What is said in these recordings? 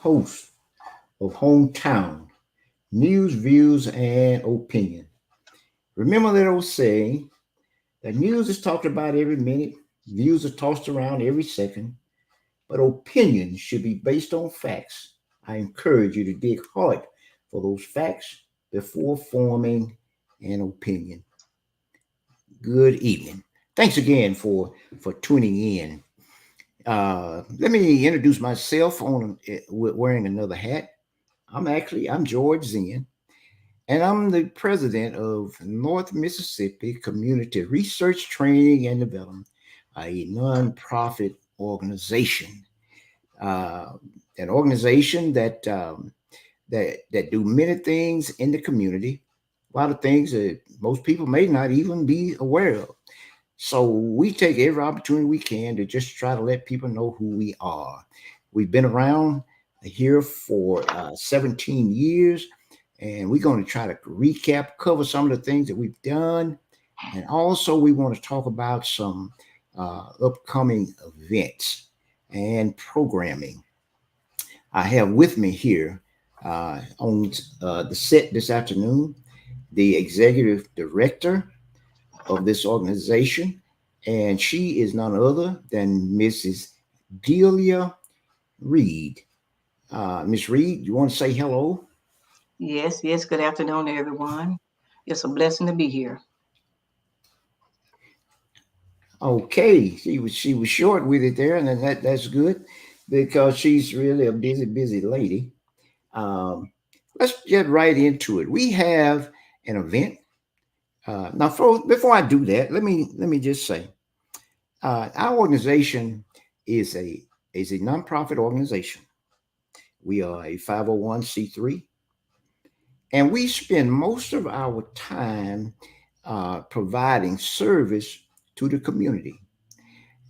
host of Hometown News, Views, and Opinion. Remember that old saying that news is talked about every minute, views are tossed around every second, but opinions should be based on facts. I encourage you to dig hard for those facts before forming an opinion. Good evening. Thanks again for tuning in. Let me introduce myself on wearing another hat. I'm George Zinn, and I'm the president of North Mississippi Community Research Training and Development, a nonprofit organization. Uh, an organization that do many things in the community, a lot of things that most people may not even be aware of. So we take every opportunity we can to just try to let people know who we are. We've been around here for 17 years, and we're going to try to recap, cover some of the things that we've done, and also we want to talk about some upcoming events and programming. I have with me here on the set this afternoon the executive director of this organization, and she is none other than Mrs. Delia Reed. Miss Reed, you want to say hello? Yes, yes. Good afternoon, everyone. It's a blessing to be here. Okay, she was short with it there, and then that's good because she's really a busy lady. Um, let's get right into it. We have an event. Now, before I do that, let me just say our organization is a nonprofit organization. We are a 501c3, and we spend most of our time providing service to the community.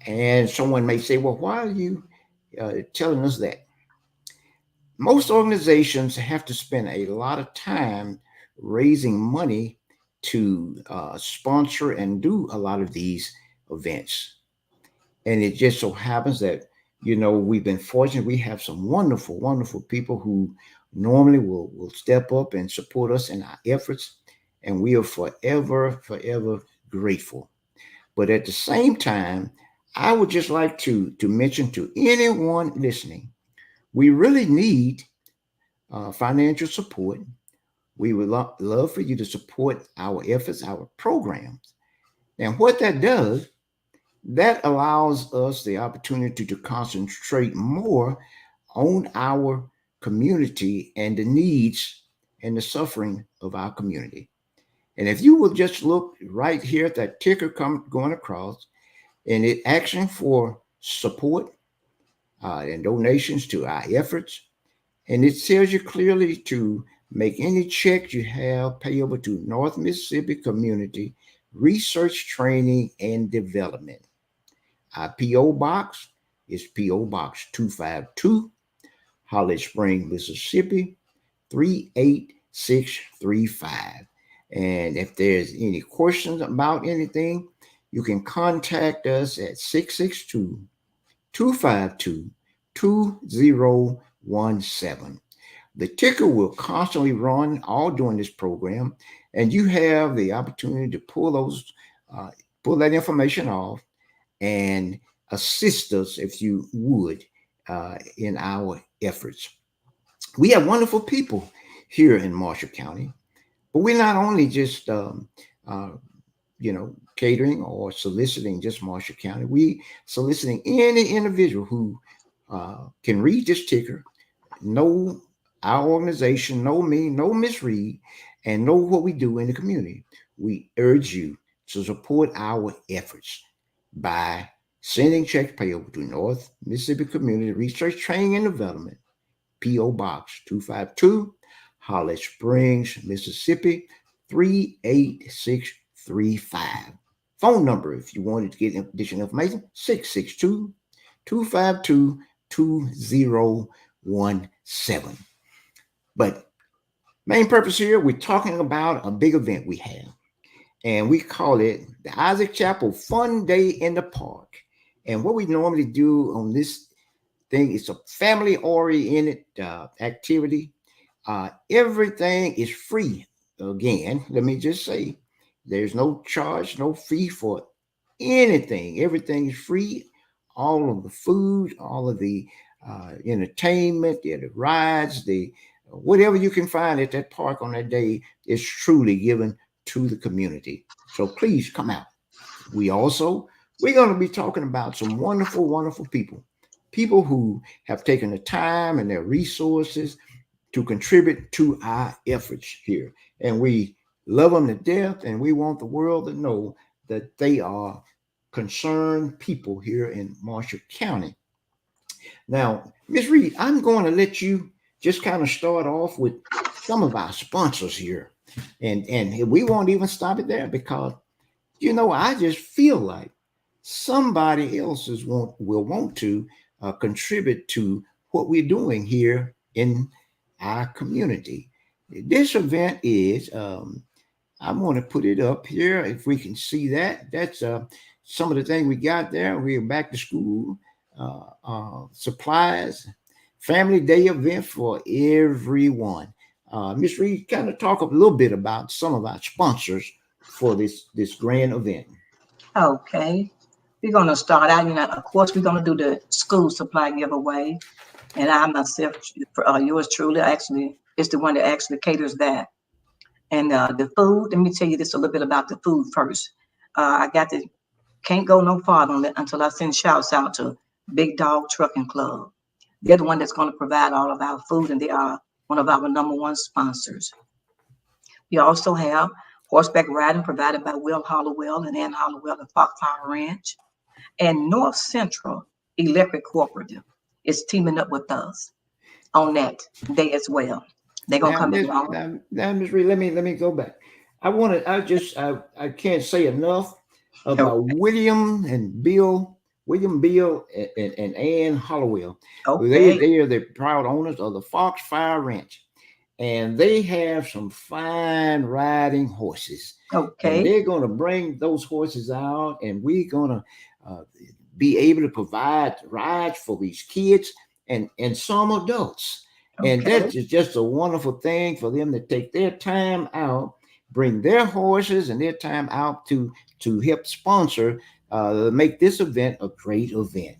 And someone may say, well, why are you telling us that? Most organizations have to spend a lot of time raising money to sponsor and do a lot of these events. And it just so happens that, we've been fortunate. We have some wonderful people who normally will step up and support us in our efforts. And we are forever grateful. But at the same time, I would just like to mention to anyone listening, we really need financial support. We would love for you to support our efforts, our programs. And what that does, that allows us the opportunity to concentrate more on our community and the needs and the suffering of our community. And if you will just look right here at that ticker going across, and it asking for support and donations to our efforts, and it tells you clearly to make any checks you have payable to North Mississippi Community Research Training and Development. Our P.O. Box is P.O. Box 252, Holly Springs, Mississippi 38635. And if there's any questions about anything, you can contact us at 662 252 2017. The ticker will constantly run all during this program, and you have the opportunity to uh, pull that information off and assist us if you would in our efforts. We have wonderful people here in Marshall County, but we're not only just uh, catering or soliciting just Marshall County. We soliciting any individual who can read this ticker, know our organization, know me, know Miss Reed, and know what we do in the community. We urge you to support our efforts by sending checks payable to North Mississippi Community Research Training and Development, P.O. Box 252, Holly Springs, Mississippi 38635. Phone number, if you wanted to get additional information, 662 252 2017. But main purpose here, we're talking about a big event we have, and we call it the Isaac Chapel Fun Day in the Park. And what we normally do on this thing. It's a family oriented activity. Everything is free. Again, let me just say, there's no charge, no fee for anything. Everything is free. All of the food, all of the entertainment, the rides, the whatever you can find at that park on that day is truly given to the community. So please come out. We also we're going to be talking about some wonderful, wonderful people, people who have taken the time and their resources to contribute to our efforts here, and we love them to death, and we want the world to know that they are concerned people here in Marshall County. Now, Ms. Reed, I'm going to let you just kind of start off with some of our sponsors here, and we won't even stop it there because I just feel like somebody else will want to contribute to what we're doing here in our community. This event is, I'm going to put it up here if we can see that. That's some of the things we got there. We're back to school, supplies, family day event for everyone. Miss Reed, kind of talk a little bit about some of our sponsors for this grand event. Okay. We're going to start out, of course, we're going to do the school supply giveaway. And I myself, yours truly, actually, is the one that actually caters that. And the food, let me tell you this a little bit about the food first. I got to, can't go no farther on it until I send shouts out to Big Dog Trucking Club. They're the one that's going to provide all of our food, and they are one of our number one sponsors. We also have horseback riding provided by Will Hollowell and Ann Hollowell at Fox Power Ranch. And North Central Electric Cooperative is teaming up with us on that day as well. They're gonna Now, come in Miss on. now, Miss Reed, let me go back. I can't say enough Oh, about William Bill and Ann Hollowell. They okay, they are the proud owners of the Fox Fire Ranch, and they have some fine riding horses, and okay, they're going to bring those horses out, and we're going to uh, be able to provide rides for these kids and some adults, and okay. that is just a wonderful thing for them to take their time out, bring their horses and their time out to help sponsor, make this event a great event.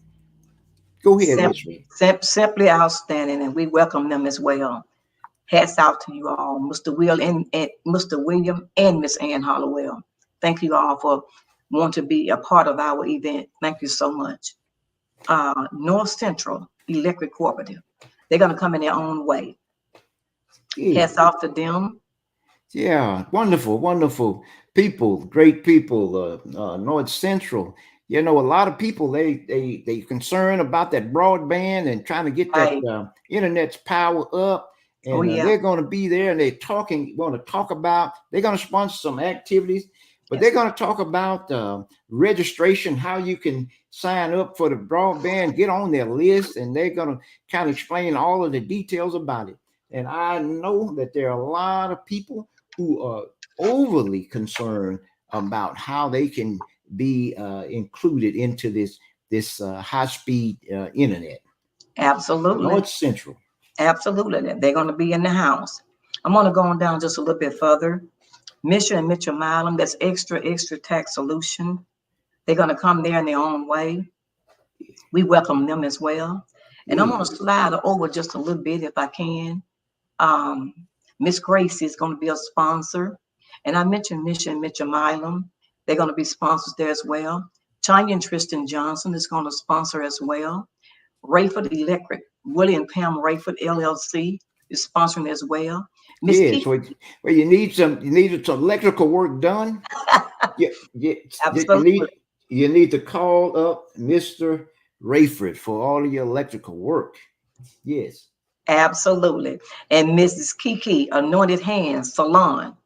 Go ahead, Sim- Miss Reed. simply outstanding, and we welcome them as well. Hats out to you all, Mr. Will and Mr. William and Miss Ann Hollowell. Thank you all for wanting to be a part of our event. Thank you so much. North Central Electric Cooperative. They're gonna come in their own way. Yeah. Hats off to them. Yeah, wonderful, wonderful people, great people. North Central. A lot of people they concerned about that broadband and trying to get that Right. internet's power up, Oh and yeah. they're going to be there, and want to talk about. They're going to sponsor some activities, but they're Yes. going to talk about registration, how you can sign up for the broadband, get on their list, and they're going to kind of explain all of the details about it. And I know that there are a lot of people who are overly concerned about how they can be included into this high speed internet. Absolutely. North Central. Absolutely. They're gonna be in the house. I'm gonna go on down just a little bit further. Mitchell and Mitchell Milam, that's extra tax solution. They're gonna come there in their own way. We welcome them as well. And I'm Yeah. gonna slide over just a little bit if I can. Um, Miss Gracie is going to be a sponsor. And I mentioned Mitchell Milam. They're going to be sponsors there as well. Tanya and Tristan Johnson is going to sponsor as well. Rayford Electric, Willie and Pam Rayford LLC is sponsoring as well. Miss Yes. Kiki, Where you need some electrical work done. Yeah, yeah, you absolutely, need to call up Mr. Rayford for all of your electrical work. Yes. absolutely. And Mrs. Kiki, Anointed Hands Salon.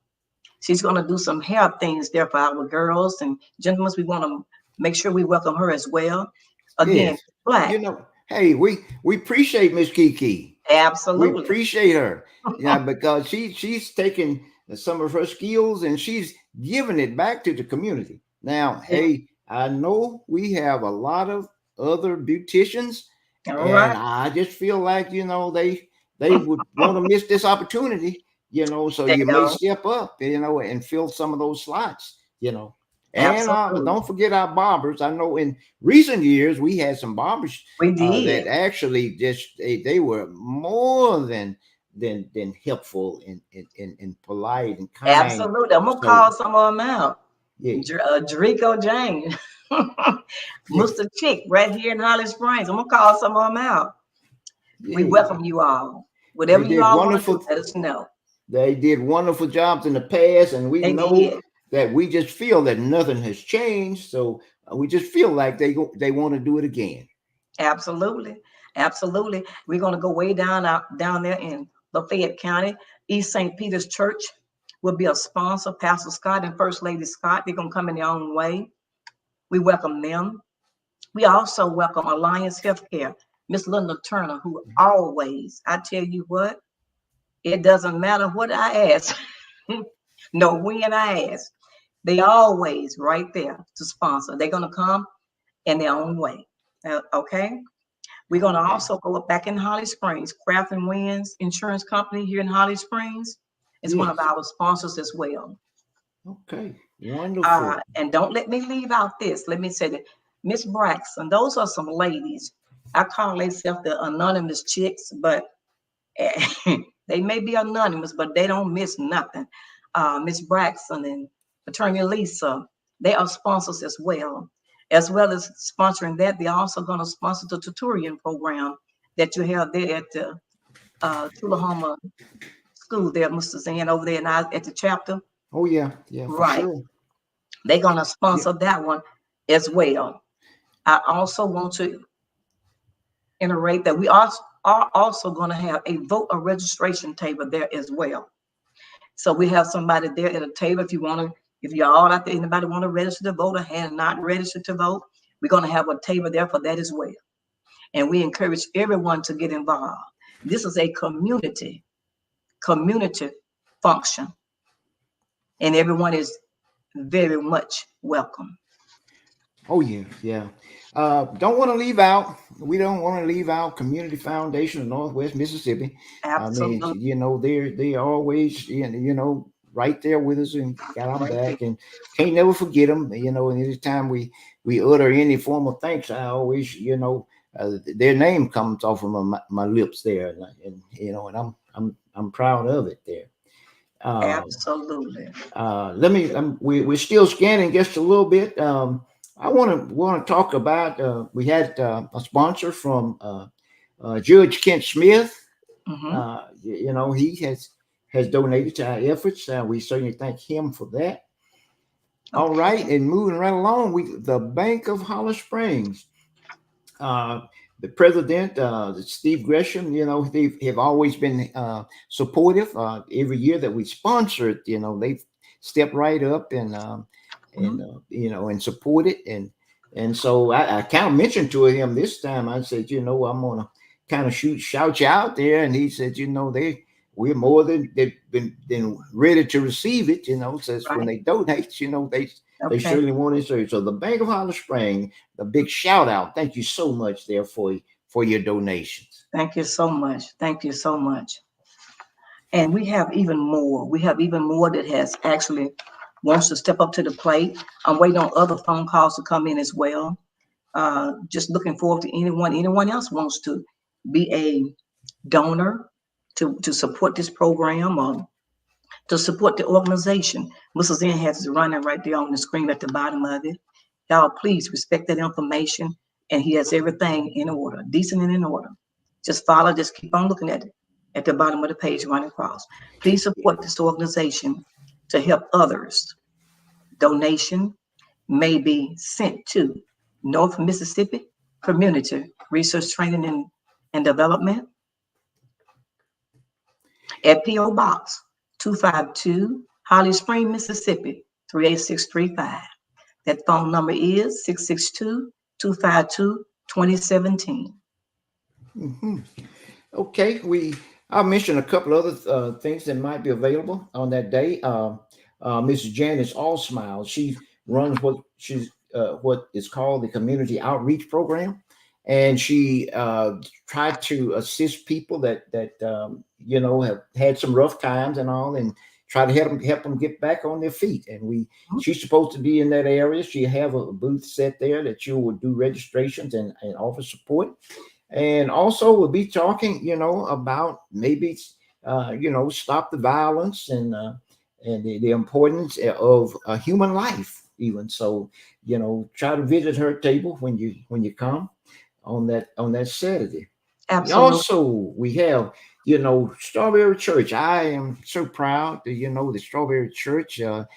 She's going to do some hair things there for our girls and gentlemen. We want to make sure we welcome her as well. Again, Yes. black. Hey, we appreciate Miss Kiki. We Absolutely. appreciate her. Yeah, because she's taken some of her skills and she's giving it back to the community. Now, Yeah. hey, I know we have a lot of other beauticians All And right. I just feel like, they would want to miss this opportunity, so They you may don't. step up, and fill some of those slots. And Absolutely. don't forget our barbers. I know in recent years we had some barbers We that did. actually just they were more than helpful and polite and kind. Absolutely. I'm gonna So call some of them out. yeah, Drico Jane, yeah, Mr. Chick, right here in Holly Springs. I'm gonna call some of them out. We yeah. welcome you all. They Whatever you did all want to do, wonderful. let us know. They did wonderful jobs in the past, and we They know did. that we just feel that nothing has changed. So we just feel like they want to do it again. Absolutely. Absolutely. We're gonna go way down there in Lafayette County. East St. Peter's Church will be a sponsor. Pastor Scott and First Lady Scott, they're gonna come in their own way. We welcome them. We also welcome Alliance Healthcare, Miss Linda Turner, who always, I tell you what, it doesn't matter what I ask, no when I ask, they always right there to sponsor. They're gonna come in their own way. Okay. We're gonna Okay. also go up back in Holly Springs. Craft and Winds Insurance Company here in Holly Springs is one of Yes. our sponsors as well. Okay. Wonderful. And don't let me leave out this. Let me say that Miss Braxton, those are some ladies. I call themselves the anonymous chicks, but they may be anonymous, but they don't miss nothing. Miss Braxton and Attorney Lisa, they are sponsors as well. As well as sponsoring that, they're also going to sponsor the tutorial program that you have there at the Tullahoma School there, Mr. Zan, over there now at the chapter. Oh yeah, yeah, for Right. sure. They're going to Yeah. sponsor that one as well. I also want to iterate that we are also going to have a voter registration table there as well. So we have somebody there at a table if you want to, if you're all out there, anybody want to register to vote or have not registered to vote, we're going to have a table there for that as well. And we encourage everyone to get involved. This is a community function, and everyone is very much welcome. Oh yeah, yeah. Don't want to leave out. We don't want to leave out Community Foundation of Northwest Mississippi. I mean, Absolutely. they always right there with us and got our Right there. back, and can't never forget them. And anytime we utter any form of thanks, I always their name comes off of my lips there, and I'm proud of it there. Um, Absolutely. let me. We're still scanning just a little bit. I want to talk about. We had a sponsor from Judge Kent Smith. Hmm. He has donated to our efforts. We certainly thank him for that. All right, Okay. and moving right along, the Bank of Hollow Springs. Uh, the president, Steve Gresham, they have always been supportive. Every year that we sponsored, they've stepped right up and Mhm. and support it. And so I kind of mentioned to him this time. I said, I'm gonna kind of shout you out there, and he said, we're more than they've been ready to receive it. Says when Right. they donate, they Okay. certainly want to serve. So the Bank of Hollow Spring, a big shout out. Thank you so much there for your donations. Thank you so much. Thank you so much. And we have even more. We have even more that has actually wants to step up to the plate. I'm waiting on other phone calls to come in as well. Just looking forward to anyone else wants to be a donor to support this program or to support the organization. Mrs. N has it running right there on the screen at the bottom of it. Y'all, please respect that information. And he has everything in order, decent and in order. Just follow, just keep on looking at it at the bottom of the page running across. Please support this organization to help others. Donation may be sent to North Mississippi Community Research Training and Development at P.O. Box 252, Holly Spring, Mississippi 38635. That phone number is 662 252 2017. Mhm. Okay, I mentioned a couple other things that might be available on that day. Mrs. Janice Allsmile, she runs what is called the Community Outreach Program, and she tried to assist people that have had some rough times and all, and try to help them get back on their feet. And she's supposed to be in that area. She have a booth set there that you will do registrations and offer support. And also we'll be talking, about maybe stop the violence and the importance of a human life. Even so, try to visit her table when you come on that Saturday. Absolutely. Also, we have, Strawberry Church. I am so proud that, the Strawberry Church, the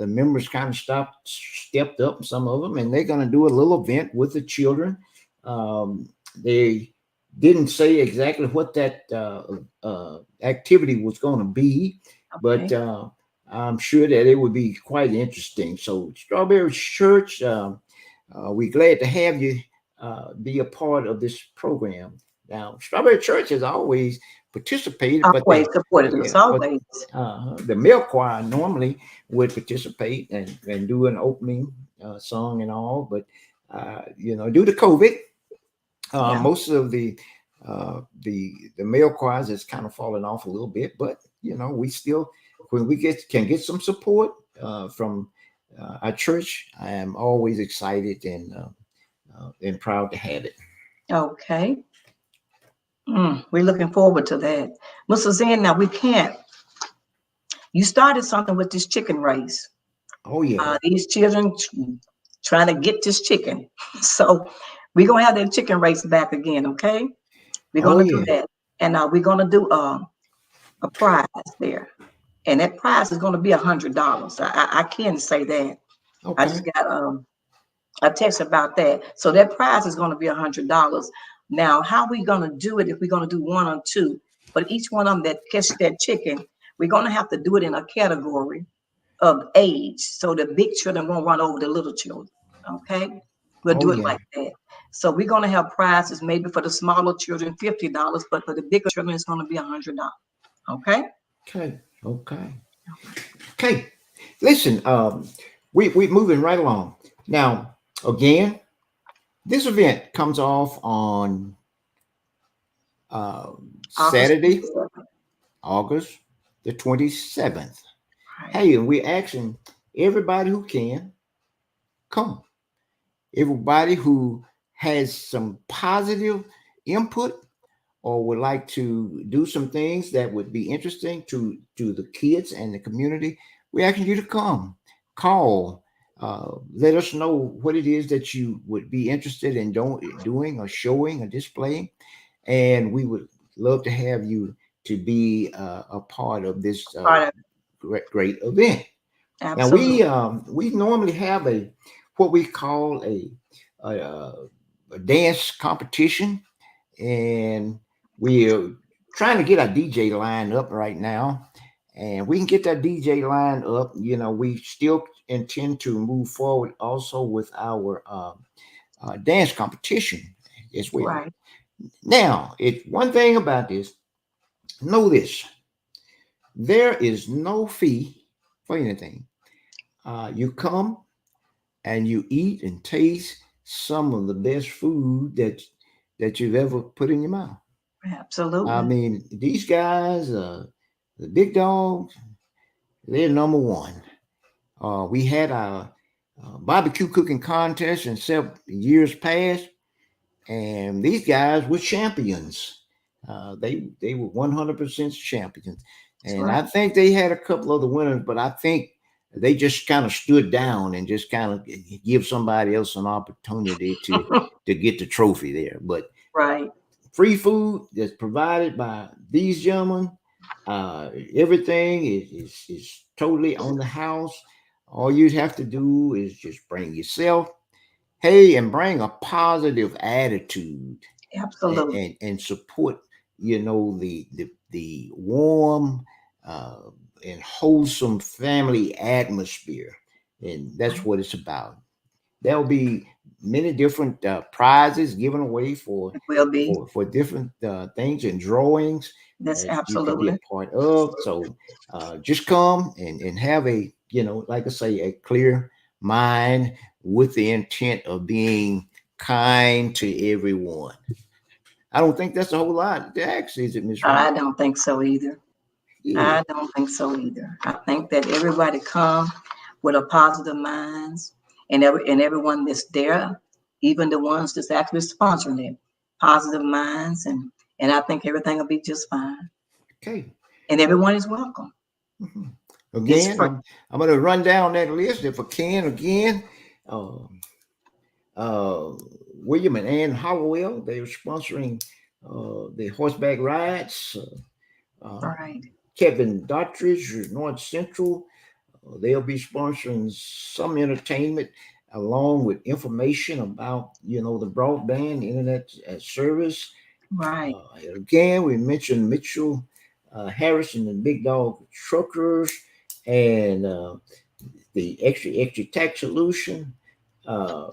members kind of stepped up, some of them, and they're going to do a little event with the children. They didn't say exactly what that activity was going to be, but Okay. I'm sure that it would be quite interesting. So, Strawberry Church, we're glad to have you be a part of this program. Now, Strawberry Church has always participated, but Always supported us, yeah, but always. the male choir normally would participate and do an opening song and all, but due to COVID, Yeah. most of the male choirs has kind of fallen off a little bit, but we still, when we can get some support from our church, I am always excited and proud to have it. Okay. We're looking forward to that. Mr. Zen, now we can't. You started something with this chicken race. Oh yeah, These children trying to get this chicken. So we're gonna have that chicken race back again, okay? We're oh gonna do yeah. that. And we're gonna do a prize there. And that prize is gonna be $100. I can say that. I Okay, just got a text about that. So that prize is going to be $100. Now, how we going to do it if we're going to do one or two? But each one of them that catch that chicken, we're going to have to do it in a category of age, so the big children won't run over the little children. Okay, we'll oh do it yeah. like that. So we're going to have prizes maybe for the smaller children $50, but for the bigger children it's going to be $100. Okay. Okay, okay, okay. Listen, we moving right along now. Again, this event comes off on uh, August Saturday, 27th. August the 27th. Right. Hey, and we're asking everybody who can come. Everybody who has some positive input or would like to do some things that would be interesting to the kids and the community, we're asking you to come. Call. Let us know what it is that you would be interested in doing or showing or displaying, and we would love to have you to be a part of this Part of great event. Now absolutely we normally have what we call a, a dance competition, and we're trying to get our DJ line up right now. And we can get that DJ line up. We still intend to move forward also with our dance competition as well. right. Now, it's one thing about this. Know this: there is no fee for anything. You come and you eat and taste some of the best food that you've ever put in your mouth. I Absolutely. mean, these guys, the big dogs, they're number one. We had our barbecue cooking contest in several years past, and these guys were champions. They were 100% champions, That's and I right. think they had a couple of the winners, but I think they just kind of stood down and just kind of give somebody else an opportunity to get the trophy there. But Right. free food that's provided by these gentlemen. Everything is totally on the house. All you have to do is just bring yourself, hey, and bring a positive attitude and, Absolutely. and support, the warm uh, and wholesome family atmosphere. And that's Right. what it's about. There'll be many different prizes given away for It will be. different things and drawings That's that you can be a absolutely part of. So just come and have like I say, a clear mind with the intent of being kind to everyone. I don't think that's a whole lot to ask, is it, Miss Reed? I don't think so either. Yeah. I don't think so either. I think that everybody come with a positive minds, and everyone that's there, even the ones that's actually sponsoring it, positive minds, and I think everything will be just fine. Okay. And everyone is welcome. Mhm. It's Again, free. I'm going to run down that list if I can again. Uh, uh, William and Ann Hollowell, they were sponsoring the horseback rides. Right. Kevin Dottridge, North Central, they'll be sponsoring some entertainment along with information about, the broadband internet service. Right. Again, we mentioned Mitchell Harrison and Big Dog Truckers and the extra tax solution,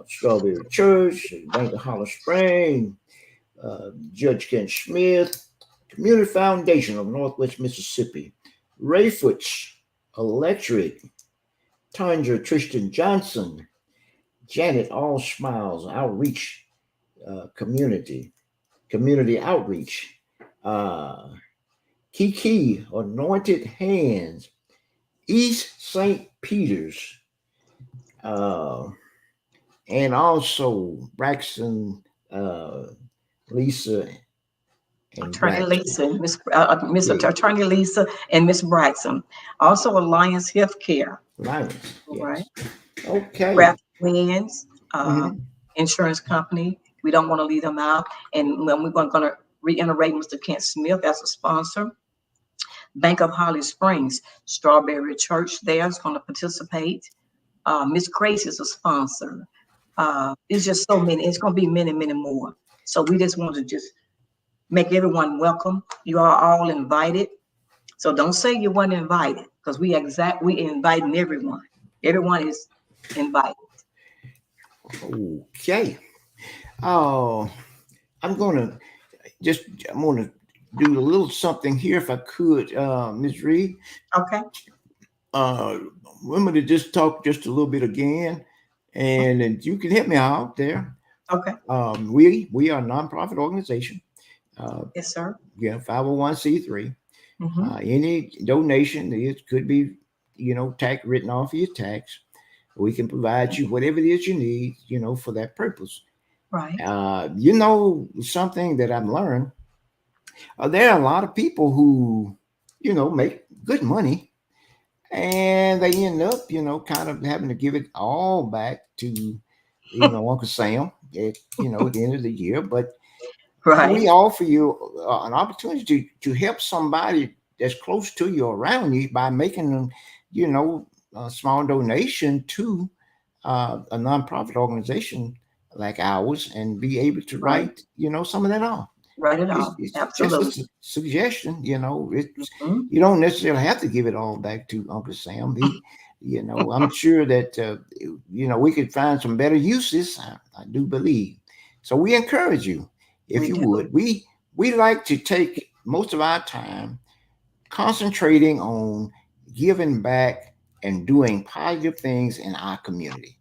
Strawberry Church, Bank of Hollow Spring, Judge Ken Smith, Community Foundation of Northwest Mississippi, Rayford's Electric, Tanja Tristan Johnson, Janet All Smiles Outreach Community Outreach, uh, Kiki Anointed Hands, East St. Peter's, uh, and also Braxton, uh, Lisa, and Attorney Braxton. Lisa, Miss Yeah, Attorney Lisa, and Miss Braxton. Also, Alliance Healthcare. Lions. All right. Yes. Okay. Craft Winds, Mhm. insurance company. We don't want to leave them out. And when we're going to reiterate Mr. Kent Smith as a sponsor. Bank of Holly Springs, Strawberry Church there is going to participate. Miss Grace is a sponsor. It's just so many. It's going to be many, many more. So we just want to just make everyone welcome. You are all invited. So don't say you weren't invited because we inviting everyone. Everyone is invited. Okay. Oh, I'm gonna just I'm gonna do a little something here if I could, Ms. Reed. Okay. Uh, I'm gonna just talk just a little bit again, and then you can help me out there. Okay. We are a nonprofit organization. Uh, Yes, sir. yeah, 501c3. Mm-hmm. Any donation it could be, tax written off of your tax. We can provide you whatever it is you need, for that purpose. Right. Something that I've learned, there are a lot of people who, make good money and they end up, kind of having to give it all back to, Uncle Sam at the end of the year. But Right. we offer you an opportunity to help somebody that's close to you, around you, by making them, you know, a small donation to a nonprofit organization like ours, and be able to Right. write, some of that off. Write it It's, off. it's just a Absolutely. suggestion. It's Mhm. you don't necessarily have to give it all back to Uncle Sam. I'm sure that we could find some better uses. I do believe. So we encourage you, if We you do. would. We like to take most of our time concentrating on giving back and doing positive things in our community.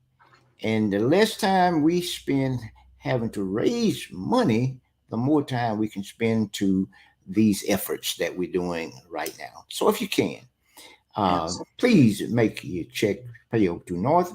And the less time we spend having to raise money, the more time we can spend to these efforts that we're doing right now. So if you can, Absolutely. please make your check payable to North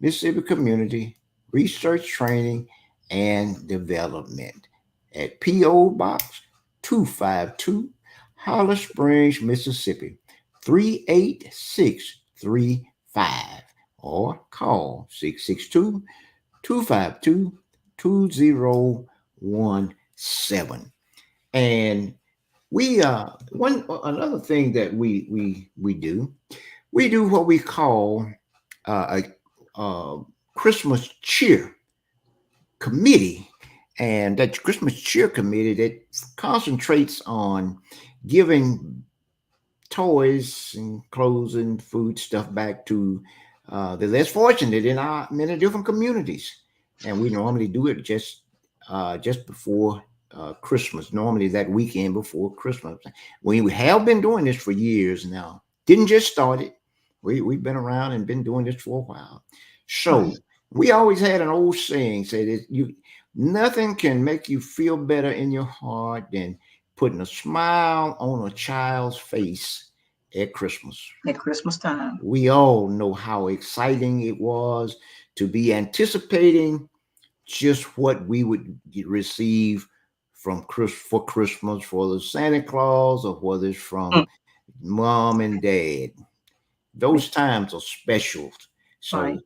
Mississippi Community Research Training and Development at P.O. Box 252, Hollow Springs, Mississippi 38635, or call 662-252-2017. And we one another thing that we do, we do what we call a Christmas cheer committee, and that Christmas cheer committee that concentrates on giving toys and clothes and food stuff back to the less fortunate in our many different communities. And we normally do it just before Christmas, normally that weekend before Christmas. We have been doing this for years now. Didn't just start it. We've been around and been doing this for a while. Right. So We always had an old saying said that you nothing can make you feel better in your heart than putting a smile on a child's face at Christmas. at Christmas time. We all know how exciting it was to be anticipating just what we would receive from for Christmas, for the Santa Claus, or whether it's Mm, from mom and dad. yeah, Those times are special. right. So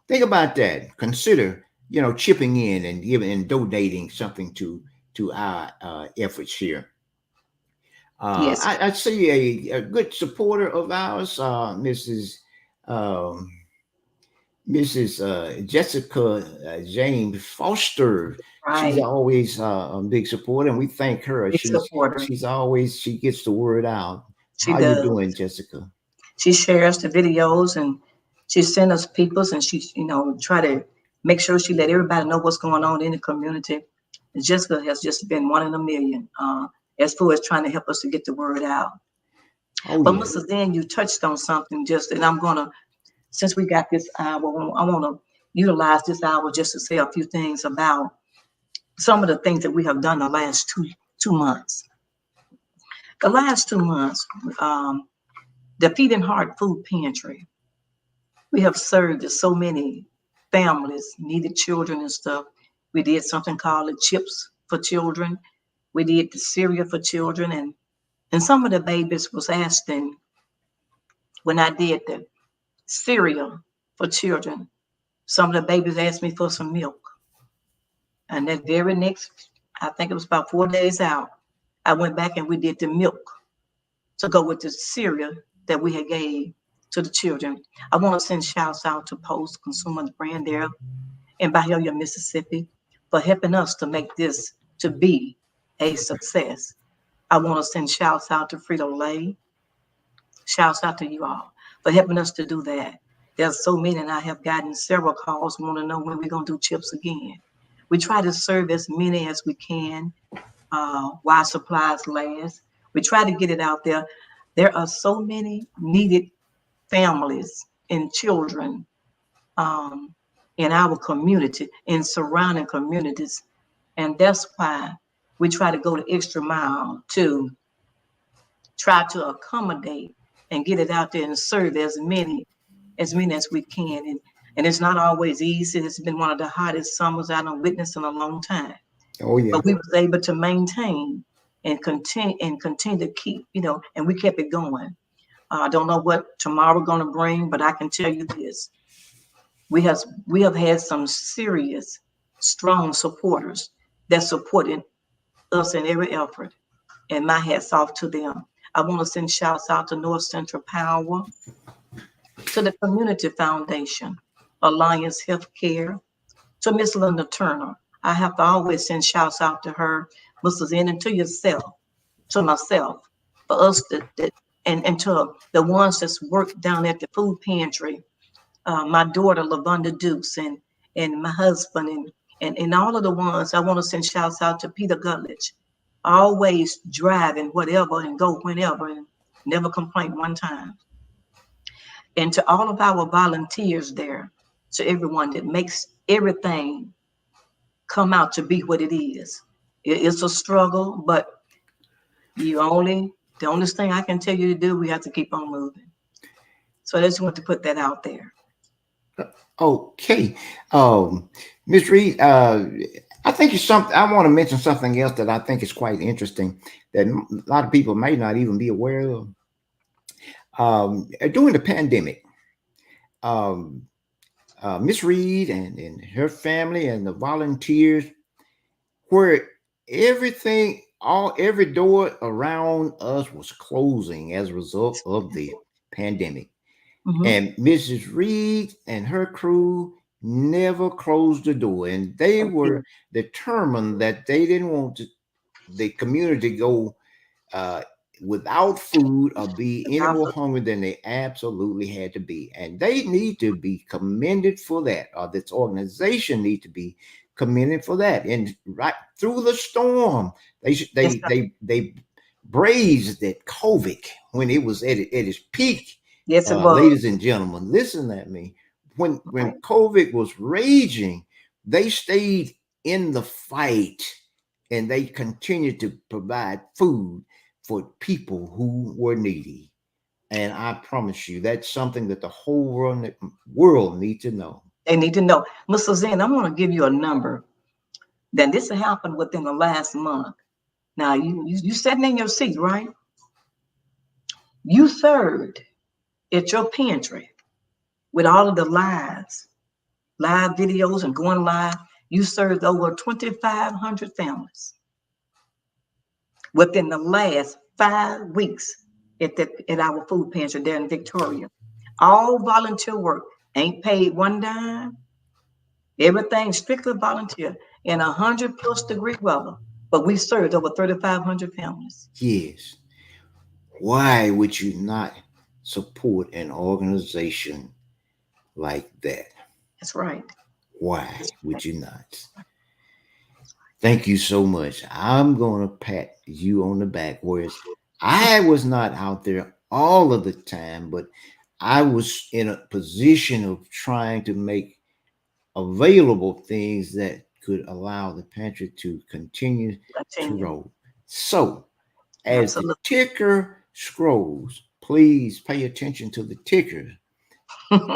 think about that. Consider, chipping in and giving and donating something to our efforts here. Yes, I see a good supporter of ours, Um, Mrs. Jessica James Foster. She's right. always a big supporter, and we thank her. Big supporter. She gets the word out. She How you does. doing, Jessica? She shares the videos and she sends us peoples and she, try to make sure she let everybody know what's going on in the community. And Jessica has just been one in a million as far as trying to help us to get the word out. Oh But yeah. Mrs. Dan, you touched on something just, and I'm gonna, since we got this hour, I want to utilize this hour just to say a few things about some of the things that we have done the last two months. The last 2 months, um, the Feeding Heart Food Pantry, we have served so many families, needed children and stuff. We did something called the chips for children. We did the cereal for children, and some of the babies was asking when I did the cereal for children. Some of the babies asked me for some milk, and that very next, I think it was about 4 days out, I went back and we did the milk to go with the cereal that we had gave to the children. I want to send shouts out to Post Consumer Brand there in Bahia, Mississippi, for helping us to make this to be a success. I want to send shouts out to Frito Lay. Shouts out to you all for helping us to do that. There's so many, and I have gotten several calls want to know when we're going to do chips again. We try to serve as many as we can while supplies last. We try to get it out there. There are so many needed families and children um, in our community, in surrounding communities. And that's why we try to go the extra mile to try to accommodate and get it out there and serve as many as we can. And it's not always easy. It's been one of the hottest summers I don't witness in a long time. Oh yeah. But we was able to maintain and continue to keep, and we kept it going. I don't know what tomorrow gonna bring, but I can tell you this: we have had some serious, strong supporters that supported us in every effort, and my hats off to them. I want to send shouts out to North Central Power, to the Community Foundation, Alliance Healthcare, to Miss Linda Turner. I have to always send shouts out to her, Mrs. N, and to yourself, to myself, for us and to the ones that's worked down at the food pantry, my daughter Lavonda Dukes and my husband and all of the ones. I want to send shouts out to Peter Gutledge, always driving whatever and go whenever and never complain one time. And to all of our volunteers there, to everyone that makes everything come out to be what it is. It's a struggle, but the only thing I can tell you to do, we have to keep on moving. So I just want to put that out there. Okay. Um, Miss Reed, I think it's something I want to mention something else that I think is quite interesting that a lot of people may not even be aware of. During the pandemic, um, Miss Reed and her family and the volunteers, where every door around us was closing as a result of the pandemic. Hmm. And Mrs. Reed and her crew never closed the door, and they were determined that they didn't want the community to go uh, without food or be any more hungry than they absolutely had to be. And they need to be commended for that, or this organization need to be commended for that. And right through the storm, they sh- Yes, sir. they brazed that COVID when it was at its peak. Yes, it was. Ladies and gentlemen, listen at me. when Right. COVID was raging, they stayed in the fight and they continued to provide food for people who were needy. And I promise you, that's something that the whole world needs to know. They need to know. Mr. Zen, I'm going to give you a number. Then this happened within the last month. Now, you sitting in your seat, right? You served at your pantry with all of the live videos and going live. You served over 2,500 families within the last 5 weeks at our food pantry there in Victoria. All volunteer work, ain't paid one dime. Everything strictly volunteer in 100+ degree weather. But we served over 3,500 families. Yes. Why would you not support an organization like that? That's right. Why would you not? Thank you so much. I'm going to pat you on the back. Whereas I was not out there all of the time, but I was in a position of trying to make available things that could allow the pantry to continue to Continue. roll. So, as the Absolutely. ticker scrolls, please pay attention to the ticker.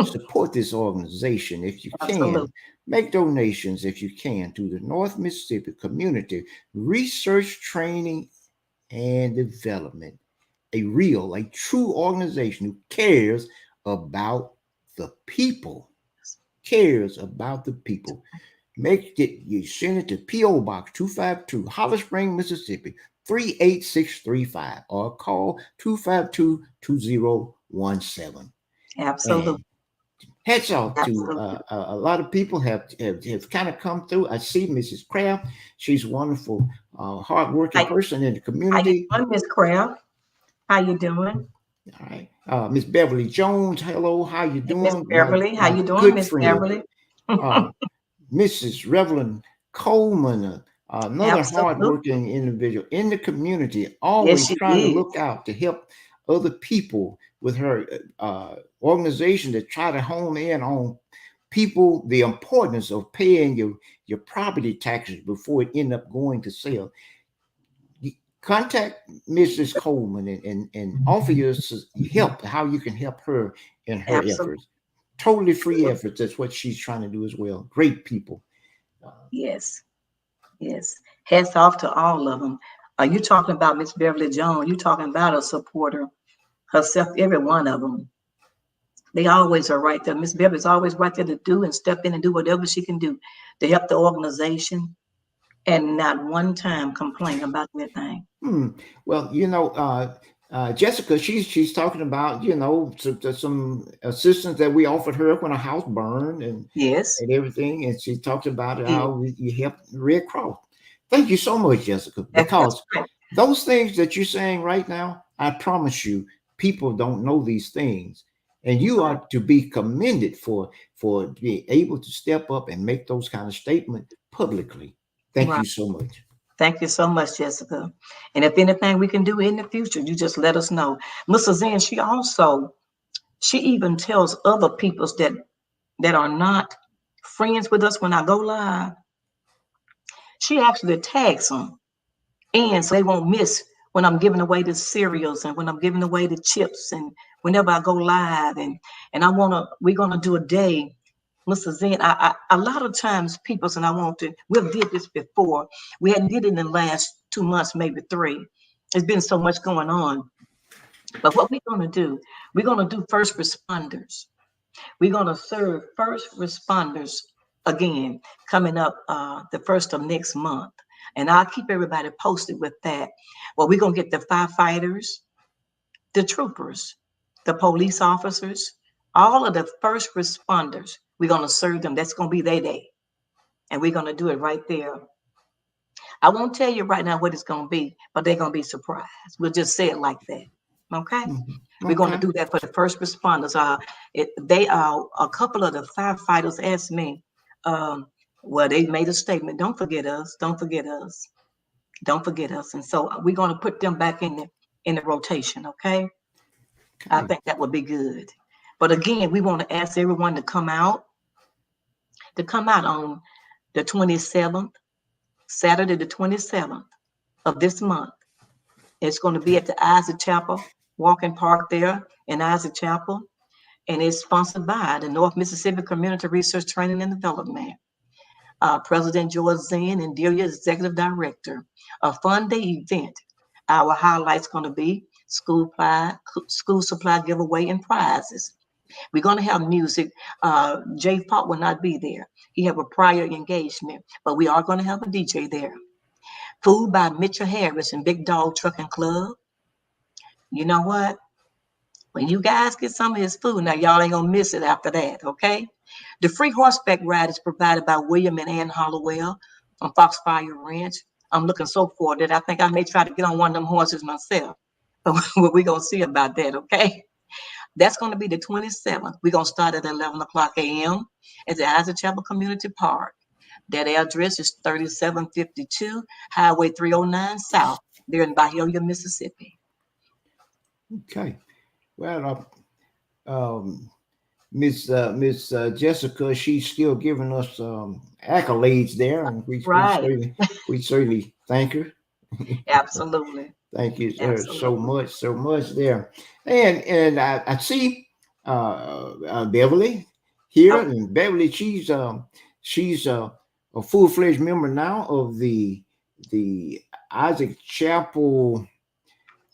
Support this organization if you Absolutely. can. Make donations if you can to the North Mississippi Community Research Training and Development, a true organization who cares about the people. Cares about the people. Make it, you send it to P.O. Box 252, Holly Spring, Mississippi 38635, or call 252-2017. Absolutely. And hats off to Absolutely. a lot of people have kind of come through. I see Mrs. Kraft. She's a wonderful, hardworking How, person in the how you community. doing, Miss Craft? How you doing? All right. Miss Beverly Jones, hello. How you Hey, Miss doing? Beverly, how My you doing, good Miss friend. Beverly? Uh, Mrs. Reverend Coleman, another Absolutely. hardworking individual in the community, Yes, always she trying to is. look out to help other people with her organization to try to hone in on people the importance of paying your property taxes before it end up going to sale. Contact Mrs. Coleman and offer your help, how you can help her in her Absolutely. efforts. Totally free efforts. That's what she's trying to do as well. Great people. Uh, Yes. Yes. Hats off to all of them. Are you talking about Miss Beverly Jones? You talking about a supporter herself, every one of them. They always are right there. Miss Beverly's always right there to do and step in and do whatever she can do to help the organization and not one time complain about anything. Hmm. Well, Jessica, she's talking about some assistance that we offered her when her house burned Yes. and everything, and she talks about Yeah. how you helped Red Cross. Thank you so much, Jessica, That's because right. those things that you're saying right now, I promise you, people don't know these things, and you Right. are to be commended for being able to step up and make those kind of statements publicly. Thank Right. you so much. Thank you so much, Jessica. And if anything we can do in the future, you just let us know. Mrs. Zen, she even tells other peoples that are not friends with us when I go live, she actually tags them in so they won't miss when I'm giving away the cereals and when I'm giving away the chips and whenever I go live and we're gonna do a day. Mr. Zen, a lot of times people and I want to we've did this before. We hadn't did it in the last 2 months, maybe three. There's been so much going on. But what we're gonna do, we're gonna do first responders. We're going to serve first responders again coming up the first of next month. And I'll keep everybody posted with that. Well, we're going to get the firefighters, the troopers, the police officers, all of the first responders. We're going to serve them. That's going to be their day. And we're going to do it right there. I won't tell you right now what it's going to be, but they're going to be surprised. We'll just say it like that. Okay? Mhm. We're going to Okay. do that for the first responders. They are a couple of the firefighters asked me, um, well, they made a statement. Don't forget us. Don't forget us. Don't forget us. And so we're going to put them back in the rotation. Okay, I Okay. think that would be good. But again, we want to ask everyone to come out on the 27th, Saturday the 27th of this month. It's going to be at the Isaac Chapel Walking Park there in Isaac Chapel, and it's sponsored by the North Mississippi Community Research Training and Development. President George Zinn and Delia, Executive Director. A fun day event. Our highlights going to be school supply giveaway and prizes. We're going to have music. Jay Pop will not be there. He have a prior engagement, but we are going to have a DJ there. Food by Mitchell Harris and Big Dog Trucking Club. You know what? When you guys get some of his food, now y'all ain't gonna miss it after that, okay? The free horseback ride is provided by William and Ann Hollowell from Foxfire Ranch. I'm looking so forward to it. I think I may try to get on one of them horses myself. But we're gonna see about that, okay? That's gonna be the 27th. We're gonna start at 11 o'clock a.m. at the Isaac Chapel Community Park. That address is 3752 Highway 309 South, there in Bahia, Mississippi. Okay. Well, Miss Jessica, she's still giving us accolades there, and Right. we certainly thank her. Absolutely. Thank you, sir, Absolutely. so much there. And I see Beverly here, Oh, and Beverly, she's a full fledged member now of the Isaac Chapel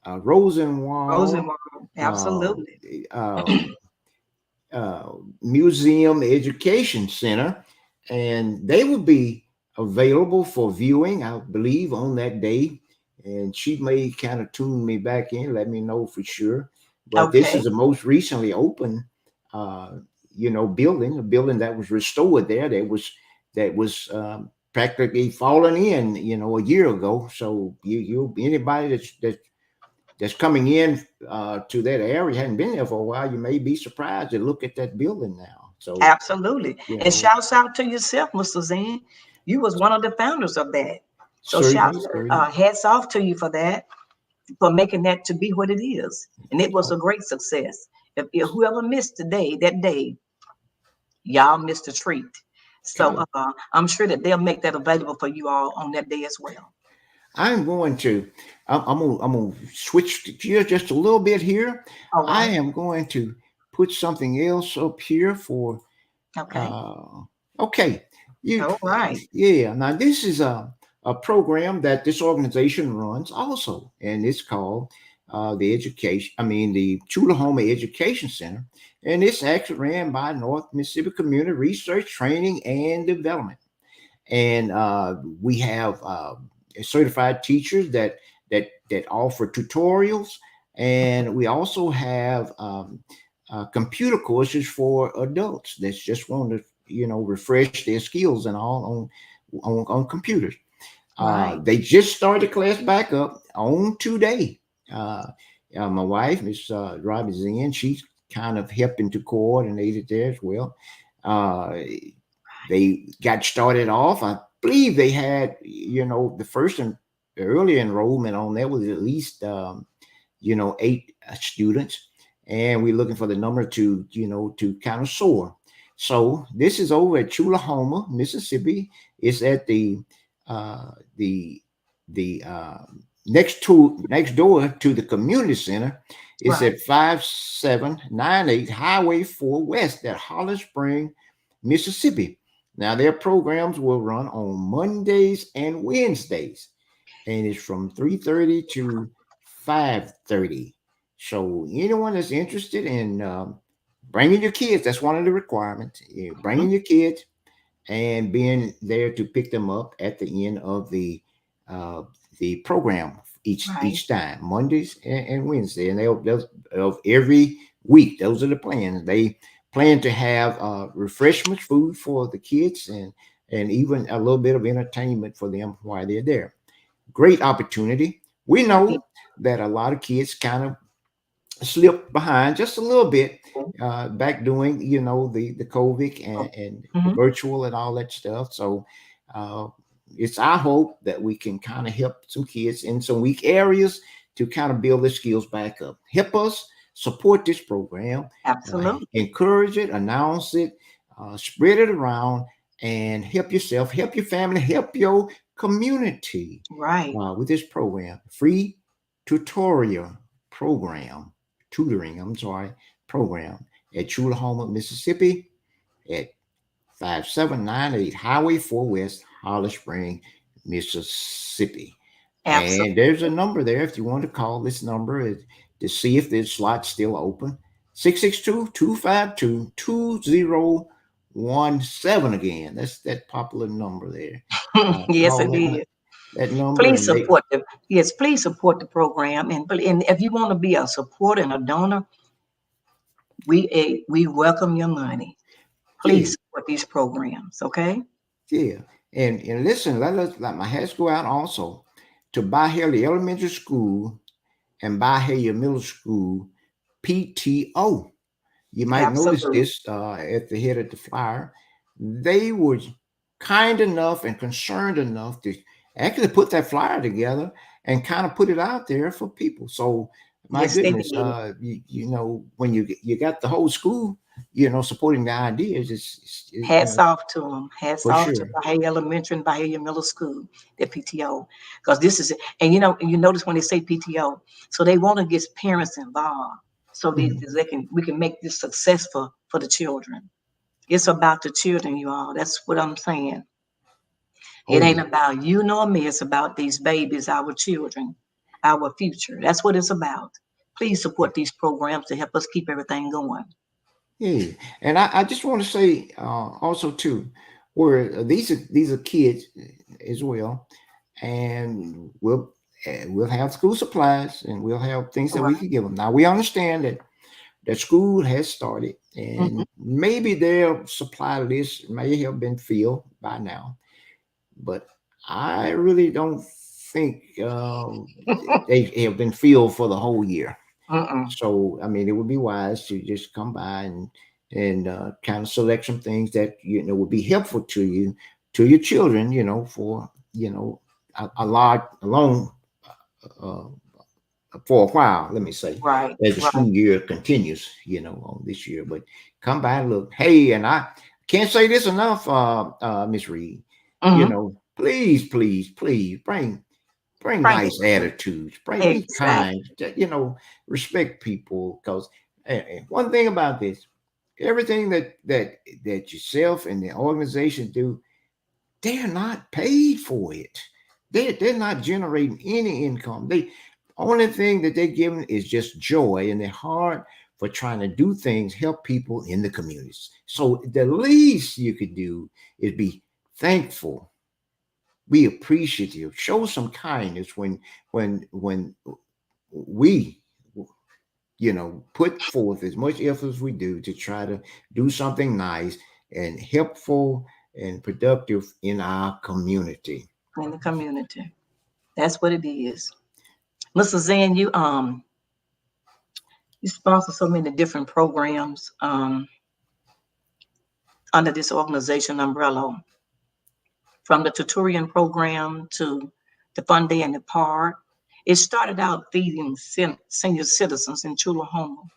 Rosenwald Rosenworld. uh, Absolutely. um, uh, Museum Education Center, and they will be available for viewing, I believe, on that day. And she may kind of tune me back in, let me know for sure. But this is Okay. the most recently open, uh, building, a building that was restored there. That was practically fallen in, a year ago. So you anybody that's coming in to that area hadn't been there for a while, you may be surprised to look at that building now. So Absolutely. you And know, shouts out to yourself, Mr. Zane. You was one of the founders of that. So certainly, certainly, hats off to you for that, for making that to be what it is. And it was oh, a great success. If whoever missed that day, y'all missed a treat. So okay. I'm sure that they'll make that available for you all on that day as well. I'm going to, I'm gonna switch gears just a little bit here. All I right. am going to put something else up here for Okay. Uh, okay, you, All right. yeah. Now this is a program that this organization runs also, and it's called the Chulahoma Education Center, and it's actually ran by North Mississippi Community Research Training and Development, and we have certified teachers that offer tutorials, and we also have computer courses for adults that just want to refresh their skills and all on computers. Right. They just started class back up on today. uh, my wife, Miss Robbie Zinn, she's kind of helping to coordinate it there as well. uh, they got started off, I believe they had, the first and early enrollment on that was at least 8 students, and we're looking for the number to kind of soar. So this is over at Chulahoma, Mississippi. It's at uh, the the next door to the community center. It's Right. at 5798 Highway 4 West at Holly Spring, Mississippi. Now their programs will run on Mondays and Wednesdays, and it's from 3:30 to 5:30. So anyone that's interested in bringing your kids, that's one of the requirements. Mhm. Bringing your kids and being there to pick them up at the end of uh, the program Right. each time, Mondays and Wednesday, and they'll of every week. Those are the plans. They plan to have refreshments, food for the kids, and even a little bit of entertainment for them while they're there. Great opportunity. We Right. know that a lot of kids kind of slipped behind just a little bit back doing the COVID and the Mhm. virtual and all that stuff. So uh, it's our hope that we can kind of help some kids in some weak areas to kind of build their skills back up. Help us support this program, Absolutely. encourage it, announce it, spread it around, and help yourself, help your family, help your community Right. with this program. Free tutorial program, tutoring, I'm sorry, program at Chulahoma, Mississippi at 5798 Highway 4 West, Holly Spring, Mississippi. And there's a Absolutely. number there if you want to call this number to see if the slot's still open. 662-252-2017 again. That's that popular number there. Yes, Call it is. that number Please and they support the yes, please support the program. And if you want to be a supporter and a donor, we welcome your money. yeah, Please support these programs, okay? yeah. And listen, let my hats go out also to By Haley Elementary School and By Haley Middle School PTO. You might notice Absolutely. this at the head of the flyer. They were kind enough and concerned enough to actually put that flyer together and kind of put it out there for people. So, my Yes, they goodness, did. you know, when you got the whole school, supporting the ideas, Hats off to them. Hats for off to sure. Bahia Elementary and Bahia Middle School, their PTO. Because this is, and you notice when they say PTO, so they want to get parents involved so Mhm. we can make this successful for the children. It's about the children, you all. That's what I'm saying. Oh It ain't yeah, about you nor me. It's about these babies, our children, our future. That's what it's about. Please support these programs to help us keep everything going. yeah. And I just want to say also too, where these are kids as well, and we'll have school supplies and we'll have things that we Right. can give them. Now we understand that school has started, Mhm. and maybe their supply list may have been filled by now, but I really don't think they have been filled for the whole year. Mm-mm. So I mean, it would be wise to just come by and kind of select some things that would be helpful to you, to your children, for a lot along uh, for a while. Let me say, Right. as the Right. school year continues, on this year. But come by and look. Hey, and I can't say this enough, Miss Reed. Hmm. Please, please, please bring Bring it. nice attitudes, be Exactly. kind, respect people. Because one thing about this, everything that yourself and the organization do, they're not paid for it. They're not generating any income. They only thing that they're giving is just joy in their heart for trying to do things, help people in the communities. So the least you could do is be thankful, be appreciative, show some kindness when we put forth as much effort as we do to try to do something nice and helpful and productive in our community. In the community. That's what it is. Mr. Zan, you sponsor so many different programs under this organization umbrella, from the tutorial program to the Fun Day in the Park. It started out feeding senior citizens in Chulahoma,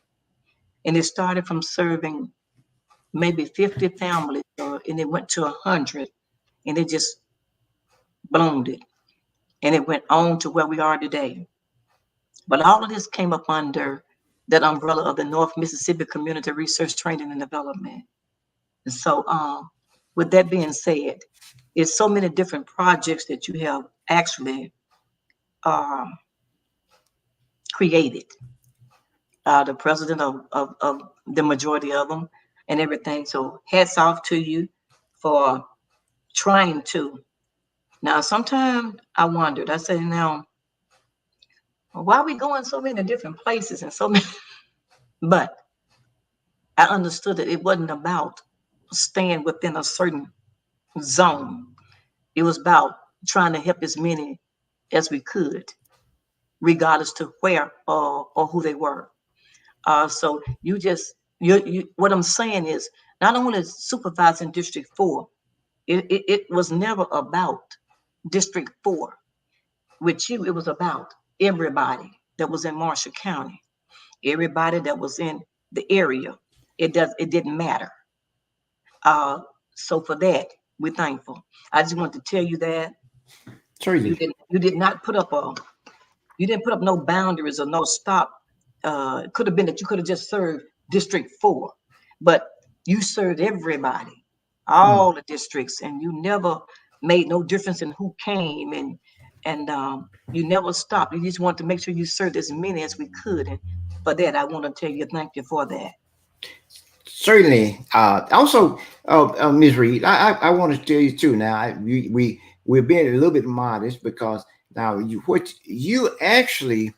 and it started from serving maybe 50 families, and it went to 100, and it just bloomed it, and it went on to where we are today. But all of this came up under that umbrella of the North Mississippi Community Research Training and Development. And so, with that being said, it's so many different projects that you have actually um, created. The president of the majority of them and everything. So, hats off to you for trying to. Now, sometimes I wondered, I said, now, why are we going so many different places and so many? But I understood that it wasn't about staying within a certain zone. It was about trying to help as many as we could, regardless to where or who they were. So what I'm saying is not only supervising District 4, it was never about District 4. With you, it was about everybody that was in Marshall County. everybody that was in the area. It didn't matter. Uh, so for that, we're thankful. I just want to tell you that Certainly. you did not put up a you didn't put up no boundaries or no stop. It could have been that you could have just served District 4, but you served everybody, Mm. all the districts, and you never made no difference in who came, and you never stopped. You just wanted to make sure you served as many as we could, and for that, I want to tell you thank you for that. Certainly. Also, Ms. Reed, I want to tell you too. Now, we're being a little bit modest because now you actually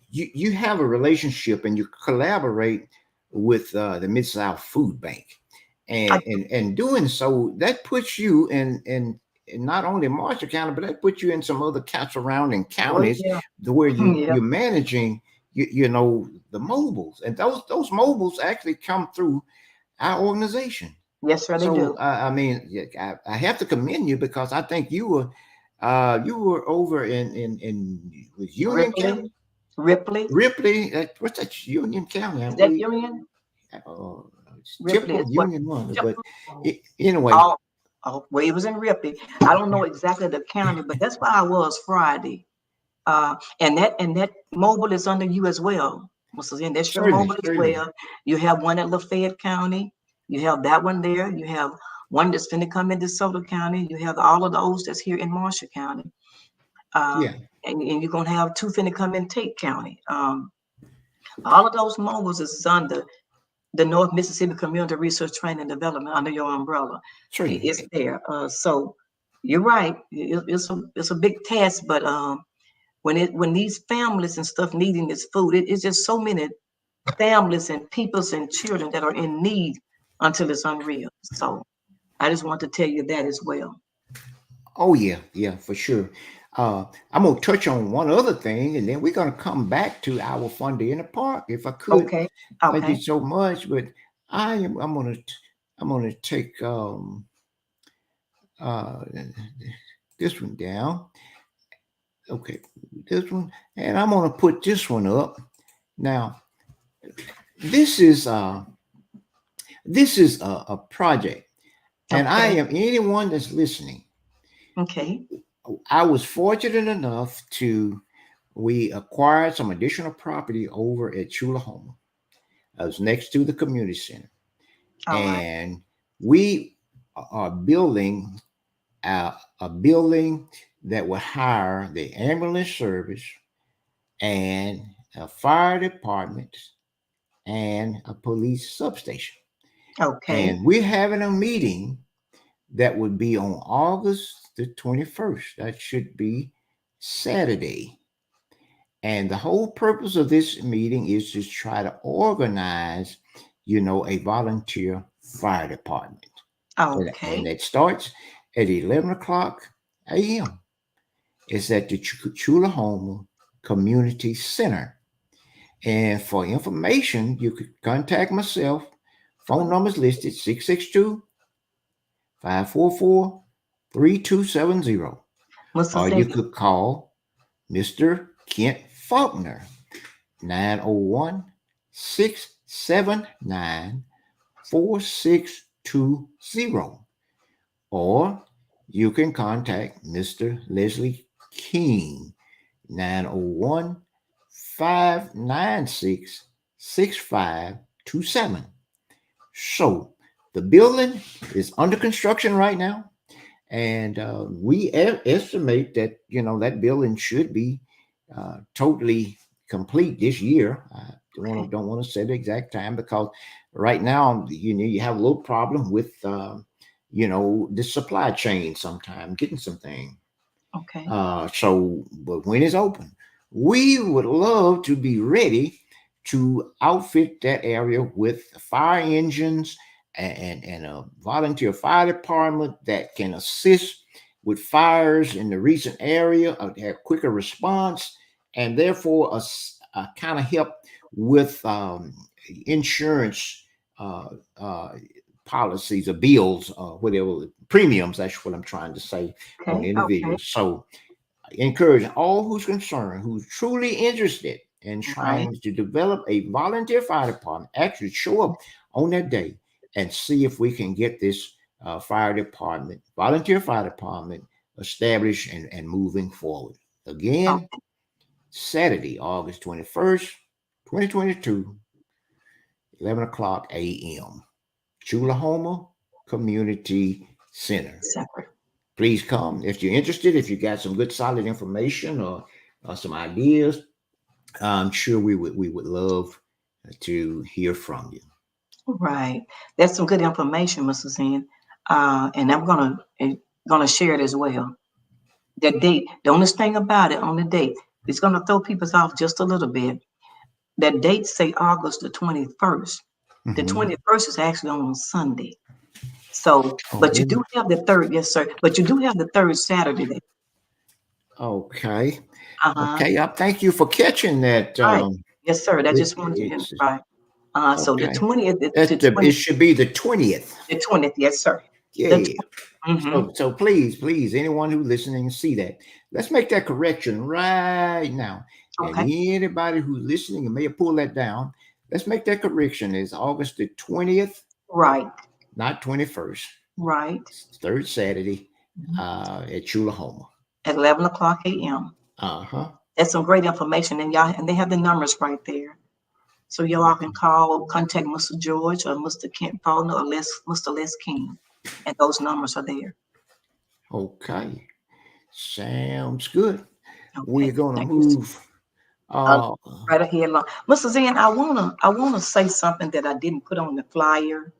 you have a relationship and you collaborate with the Mid South Food Bank, I, and doing so that puts you in not only Marshall County, but that puts you in some other surrounding oh counties yeah, where yeah, you're managing you know the mobiles, and those mobiles actually come through our organization. yes, sir, they So do. I mean, yeah, I have to commend you because I think you were over in was Union Ripley, County, Ripley, Ripley. What's that? Union County, I is that believe. Union? Uh, it's Ripley Temple is what? Union one, but anyway, Oh, oh, well, it was in Ripley. I don't know exactly the county, but that's where I was Friday. And that mobile is under you as well. Mrs. In that's your certainly, mobile as certainly, well. You have one at Lafayette County. You have that one there. You have one that's finna come into DeSoto County. You have all of those that's here in Marshall County. Uh, yeah, and you're gonna have two finna come in Tate County. All of those mobiles is under the North Mississippi Community Research Training and Development under your umbrella. certainly. It's there. So you're right. It's a big task, but when these families and stuff needing this food, it's just so many families and peoples and children that are in need until it's unreal. So I just want to tell you that as well. Oh yeah, yeah, for sure. I'm gonna touch on one other thing, and then we're gonna come back to our fun day in the park, if I could. Okay. Thank you Okay. so much. But I'm gonna take uh this one down. Okay, this one, and I'm gonna put this one up. Now, this is uh this is a project, and I Okay. am anyone that's listening. Okay. I was fortunate enough to we acquired some additional property over at Chulahoma. I was next to the community center, All right. and we are building a building that will hire the ambulance service and a fire department and a police substation. Okay. And we're having a meeting that would be on August the 21st. That should be Saturday. And the whole purpose of this meeting is to try to organize, a volunteer fire department. And Okay. it starts at 11 o'clock a.m. It's at the Chulahoma Community Center. And for information, you could contact myself. Phone number is listed 662 544 3270. Mr. Or you Cindy, could call Mr. Kent Faulkner 901 679 4620. Or you can contact Mr. Leslie King 901 596 6527. So the building is under construction right now, and we estimate that that building should be totally complete this year. I okay. don't want to say the exact time because right now you have a little problem with the supply chain. Sometime getting something. Okay. But when it's open, we would love to be ready to outfit that area with fire engines and a volunteer fire department that can assist with fires in the recent area, have quicker response, and therefore kind of help with insurance uh, uh, policies or bills or whatever premiums. That's what I'm trying to say on Okay. Okay. individuals. So encourage all who's concerned, who's truly interested and Right. trying to develop a volunteer fire department. Actually, show up on that day and see if we can get this fire department, volunteer fire department, established and moving forward. Again, Okay. Saturday, August 21st, 2022, 11 o'clock a.m. Chulahoma Community Center. Separate. Please come if you're interested. If you got some good, solid information or some ideas, I'm sure we would love to hear from you. Right. That's some good information, Mrs. N. And I'm gonna share it as well. The date. The only thing about it on the date, it's gonna throw people off just a little bit. That date say August the 21st. The Hmm. 21st is actually on a Sunday. So, Oh, but you is do it? have the third, yes, sir. But you do have the third Saturday there. Okay. Uh-huh. Okay. I thank you for catching that. Right. Yes, sir. I just wanted to, It's right. So the okay. 20th, That's the the. It 20th, should be the 20th. the 20th, yes, sir. The Yeah. 20th. Mm-hmm. So please, anyone who's listening, see that. Let's make that correction right now. And Okay. anybody who's listening and may have pulled that down, let's make that correction. It's August the 20th, Right. not 21st. Right. It's third Saturday Mhm. at Chulahoma. At 11 o'clock a.m. Uh-huh. That's some great information. And y'all, and they have the numbers right there. So y'all can call, contact Mr. George or Mr. Kent Faulkner or Mr. Les King. And those numbers are there. Okay. Sounds good. We're Okay. gonna Thank you, sir. move Uh, uh right ahead, Mr. Zen. I wanna say something that I didn't put on the flyer.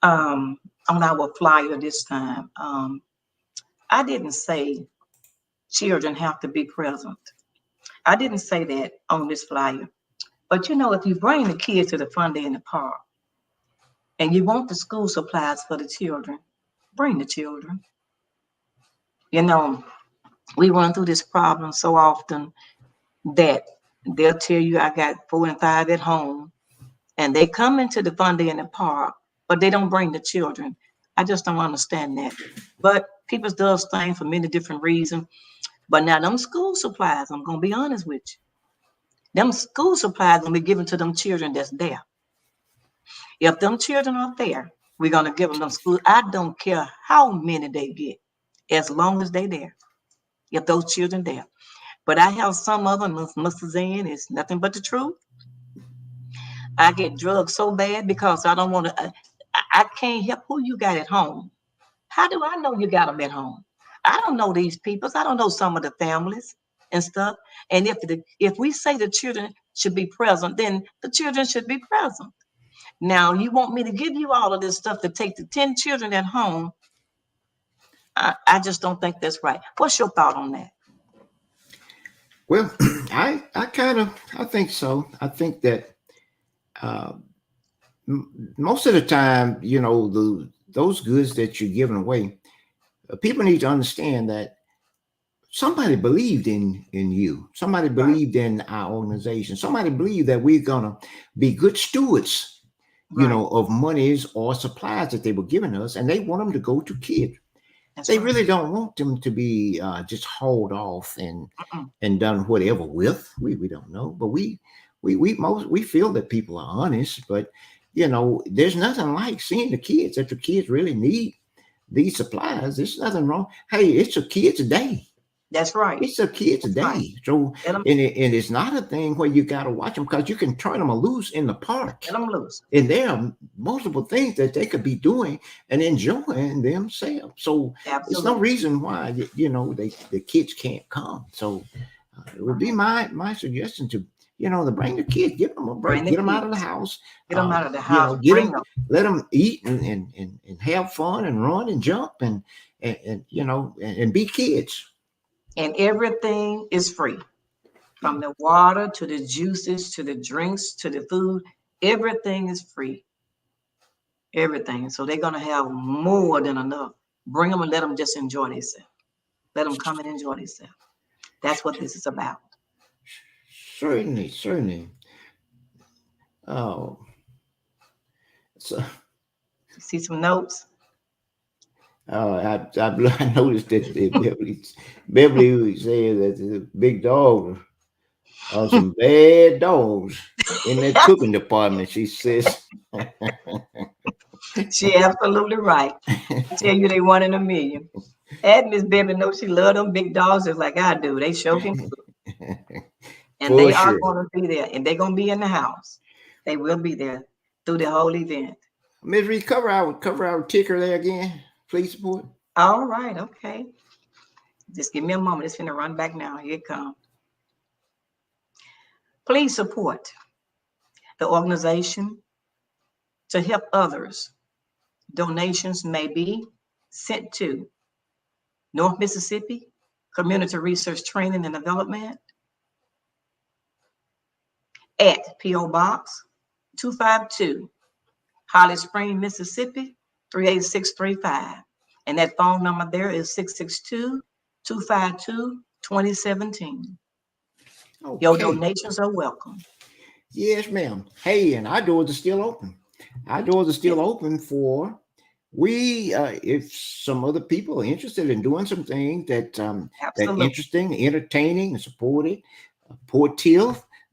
Um, on our flyer this time. I didn't say children have to be present. I didn't say that on this flyer. But if you bring the kids to the fun day in the park and you want the school supplies for the children, bring the children. You know, we run through this problem so often that they'll tell you I got 4 and 5 at home, and they come into the fun day in the park, but they don't bring the children. I just don't understand that. But people does things for many different reasons. But now them school supplies, I'm gonna be honest with you. Them school supplies gonna be given to them children that's there. If them children are there, we're gonna give them school. I don't care how many they get, as long as they there. If those children there. But I have some of them, Mr. Zen, it's nothing but the truth. I get drugged so bad because I don't want to. I can't help who you got at home. How do I know you got them at home? I don't know these people. I don't know some of the families and stuff. And if we say the children should be present, then the children should be present. Now you want me to give you all of this stuff to take the 10 children at home. I just don't think that's right. What's your thought on that? well, I think so. I think that uh most of the time, those goods that you're giving away, people need to understand that somebody believed in you. Somebody Right, believed in our organization. Somebody believed that we're gonna be good stewards, right. of monies or supplies that they were giving us, and they want them to go to kids. That's They right. really don't want them to be just hauled off Mm-mm. and done whatever with. We don't know, but we feel that people are honest, but there's nothing like seeing the kids. If the kids really need these supplies, there's nothing wrong. Hey, it's a kid's day. That's right. It's a kid's That's right. day. So Let them, and it's not a thing where you gotta watch them because you can turn them loose in the park. let them loose. And there are multiple things that they could be doing and enjoying themselves. So it's no Absolutely. reason why the kids can't come. So it would be Right. my suggestion to bring the kids, give them a Bring break, the get them out of the kids. house. Get them out of the house. Get Bring them, them. let them eat and have fun and run and jump and be kids. And everything is free. From the water to the juices to the drinks to the food. Everything is free. Everything. So they're gonna have more than enough. Bring them and let them just enjoy themselves. Let them come and enjoy themselves. That's what this is about. Certainly, certainly. Oh, so See some notes? I noticed that Beverly was saying that the big dog. some bad dogs in that cooking department, she says. She absolutely right. I tell you, they one in a million. And Miss Baby knows she love them big dogs just like I do. They sure can cook. And For they are sure. going to be there. And they're going to be in the house. They will be there through the whole event. Ms. Reed, cover our ticker there again, please support. All right. Okay. Just give me a moment. It's going to run back now. Here it comes. Please support the organization to help others. Donations may be sent to North Mississippi Community Research Training and Development at P.O. Box 252, Holly Spring, Mississippi 38635. And that phone number there is 662-252-2017. Your Okay. donations are welcome. Yes, ma'am. Hey, and our doors are still open. Our doors are still open for if some other people are interested in doing some things that Absolutely. interesting, entertaining, and supportive.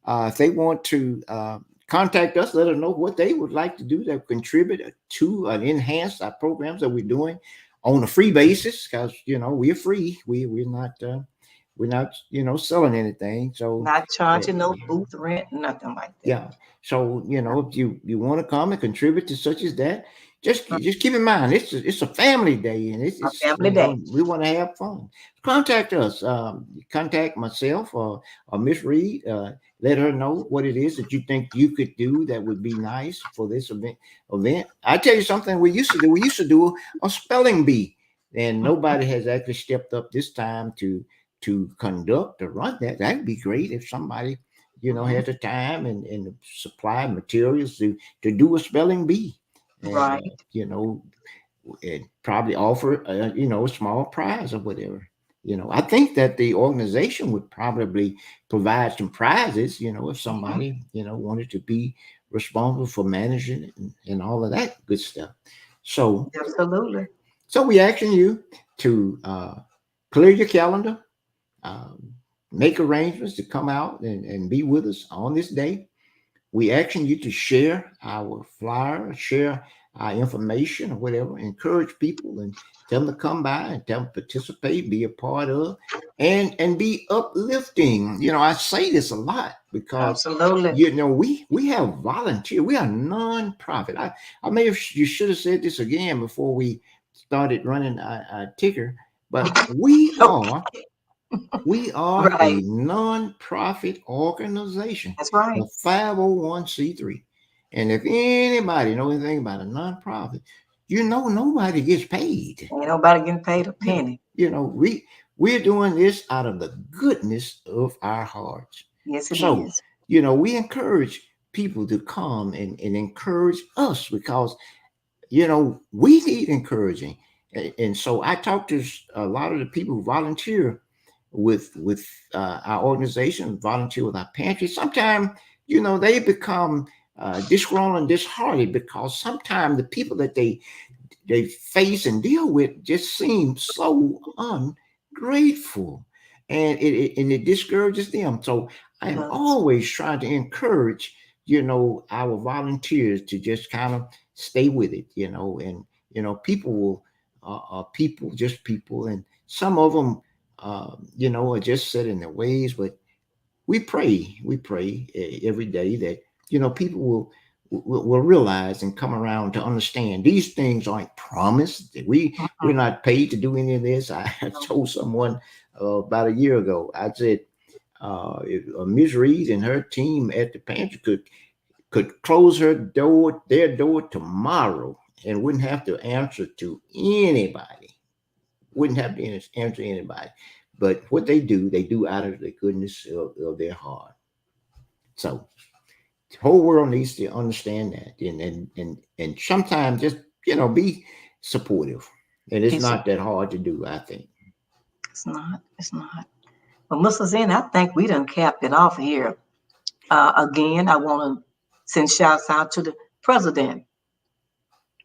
If they want to contact us, let us know what they would like to do to contribute to and enhance our programs that we're doing on a free basis. Because we're free. We're not selling anything. So Not uh, charging no booth rent, nothing like that. yeah. So if you want to come and contribute to such as that, just keep in mind it's a family day, and it's, A it's family day. we want to have fun. Contact us. Contact myself or Miss Reed. Let her know what it is that you think you could do that would be nice for this event. I tell you something we used to do. We used to do a spelling bee, and nobody has actually stepped up this time to conduct or run that. That'd be great if somebody Mhm. had the time and supply materials to do a spelling bee, and Right. and probably offer a small prize or whatever. I think that the organization would probably provide some prizes. If Mhm. somebody wanted to be responsible for managing it and all of that good stuff. So Absolutely. so we asking you to clear your calendar, um, make arrangements to come out and be with us on this day. We asking you to share our flyer, share our information or whatever, encourage people and tell them to come by and tell them to participate, be a part of, and be uplifting. I say this a lot because Absolutely. we have volunteer, we are non-profit. I may have you should have said this again before we started running our ticker, but we are Right. a non-profit organization, That's a right. 501c3. And if anybody know anything about a nonprofit, nobody gets paid. Ain't nobody getting paid a You know, penny. we're doing this out of the goodness of our hearts. Yes, it So, is. we encourage people to come and encourage us because we need encouraging. And so I talk to a lot of the people who volunteer with our organization, volunteer with our pantry. Sometimes, they become disgruntled and disheartened because sometimes the people that they face and deal with just seem so ungrateful, and it discourages them. So I am Yes. always trying to encourage our volunteers to just kind of stay with it, and people will are people, just people, and some of them are just set in their ways. But we pray every day that people will realize and come around to understand these things aren't promised. We're Mhm. not paid to do any of this. I told someone about a year ago. I said if Ms. Reed and her team at the pantry could close their door tomorrow, and wouldn't have to answer to anybody. Wouldn't have to answer anybody. But what they do out of the goodness of their heart. So the whole world needs to understand that, and sometimes just be supportive. And it's It's, not that hard to do, I think. it's not. It's not. But Mr. Zen, I think we done capped it off here. Again, I want to send shouts out to the president,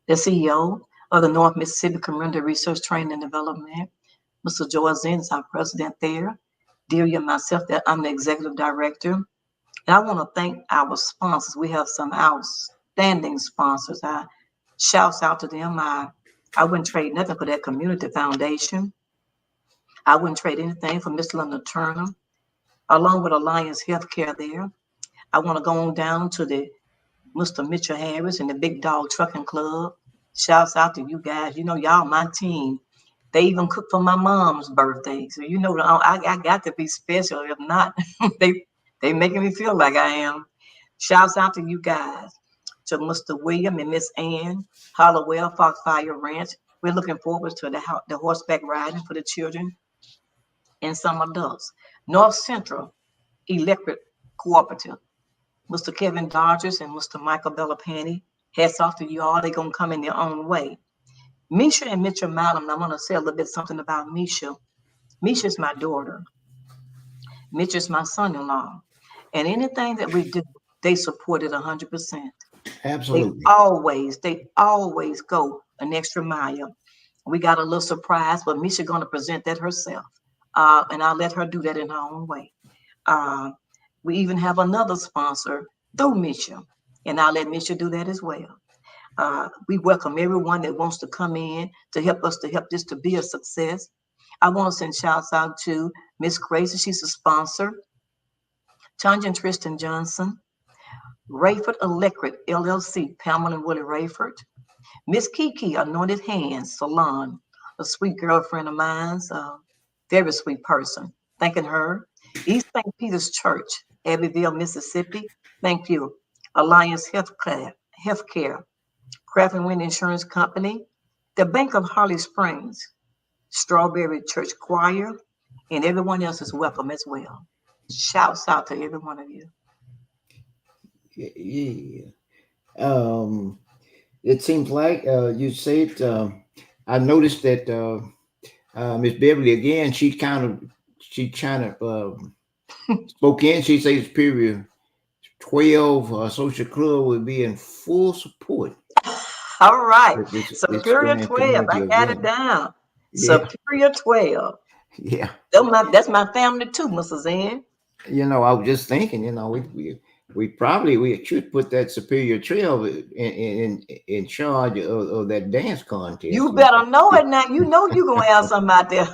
the CEO of the North Mississippi Community Research Training and Development. Mr. Joel Zen is our president there. Delia and myself, that I'm the executive director. And I want to thank our sponsors. We have some outstanding sponsors. I shouts out to them. I wouldn't trade nothing for that community foundation. I wouldn't trade anything for Miss Linda Turner, along with Alliance Healthcare there. I want to go on down to the Mr. Mitchell Harris and the Big Dog Trucking Club. Shouts out to you guys. You know, y'all my team. They even cook for my mom's birthday. So you know I got to be special. If not, they they making me feel like I am. Shouts out to you guys. To Mr. William and Miss Ann Hollowell, Foxfire Ranch. We're looking forward to the horseback riding for the children and some adults. North Central Electric Cooperative. Mr. Kevin Dodgers and Mr. Michael Bellapani. Hats off to you all. They're going to come in their own way. Misha and Mitchell Malum, I'm going to say a little bit something about Misha. Misha's my daughter. Mitchell's my son-in-law. And anything that we do, they support it 100%. Absolutely. They always go an extra mile. We got a little surprise, but Misha going to present that herself. And I'll let her do that in her own way. Uh, we even have another sponsor through Misha, and I'll let Misha do that as well. We welcome everyone that wants to come in to help us to help this to be a success. I want to send shouts out to Miss Gracie, she's a sponsor. Tanya and Tristan Johnson, Rayford Electric LLC, Pamela and Willie Rayford, Miss Kiki, Anointed Hands Salon, a sweet girlfriend of mine's, a very sweet person. Thanking her. East St. Peter's Church, Abbeville, Mississippi. Thank you. Alliance Healthcare, Craft and Wind Insurance Company, the Bank of Harley Springs, Strawberry Church Choir, and everyone else is welcome as well. Shouts out to every one of you. Yeah. It seems like you said. I noticed that Miss Beverly again. She kind of spoke in. She says period 12 social club will be in full support All right. with this Superior grand 12. community I got it event. down. Yeah, Superior 12. yeah. That's my family too, Mrs. Ann. I was just thinking. We probably we should put that Superior Trail in charge of that dance contest. You better know it now. You know you're going to have something out there.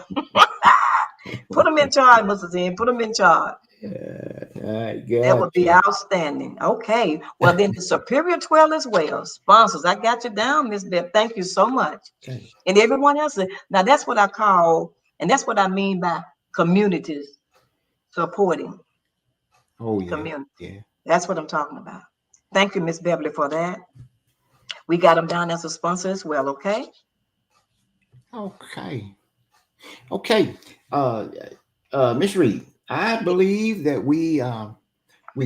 Put them in charge, Mrs. Ann. Put them in charge. I That would got be you. outstanding. Okay. Well, then the Superior 12 as well. Sponsors, I got you down, Miss Beth. Thank you so much. Okay. And everyone else. Now, that's what I call, and that's what I mean by communities supporting Oh yeah, community. yeah. That's what I'm talking about. Thank you, Miss Beverly, for that. We got them down as a sponsor as well, okay? Okay, okay. Uh, Miss Reed, I believe that we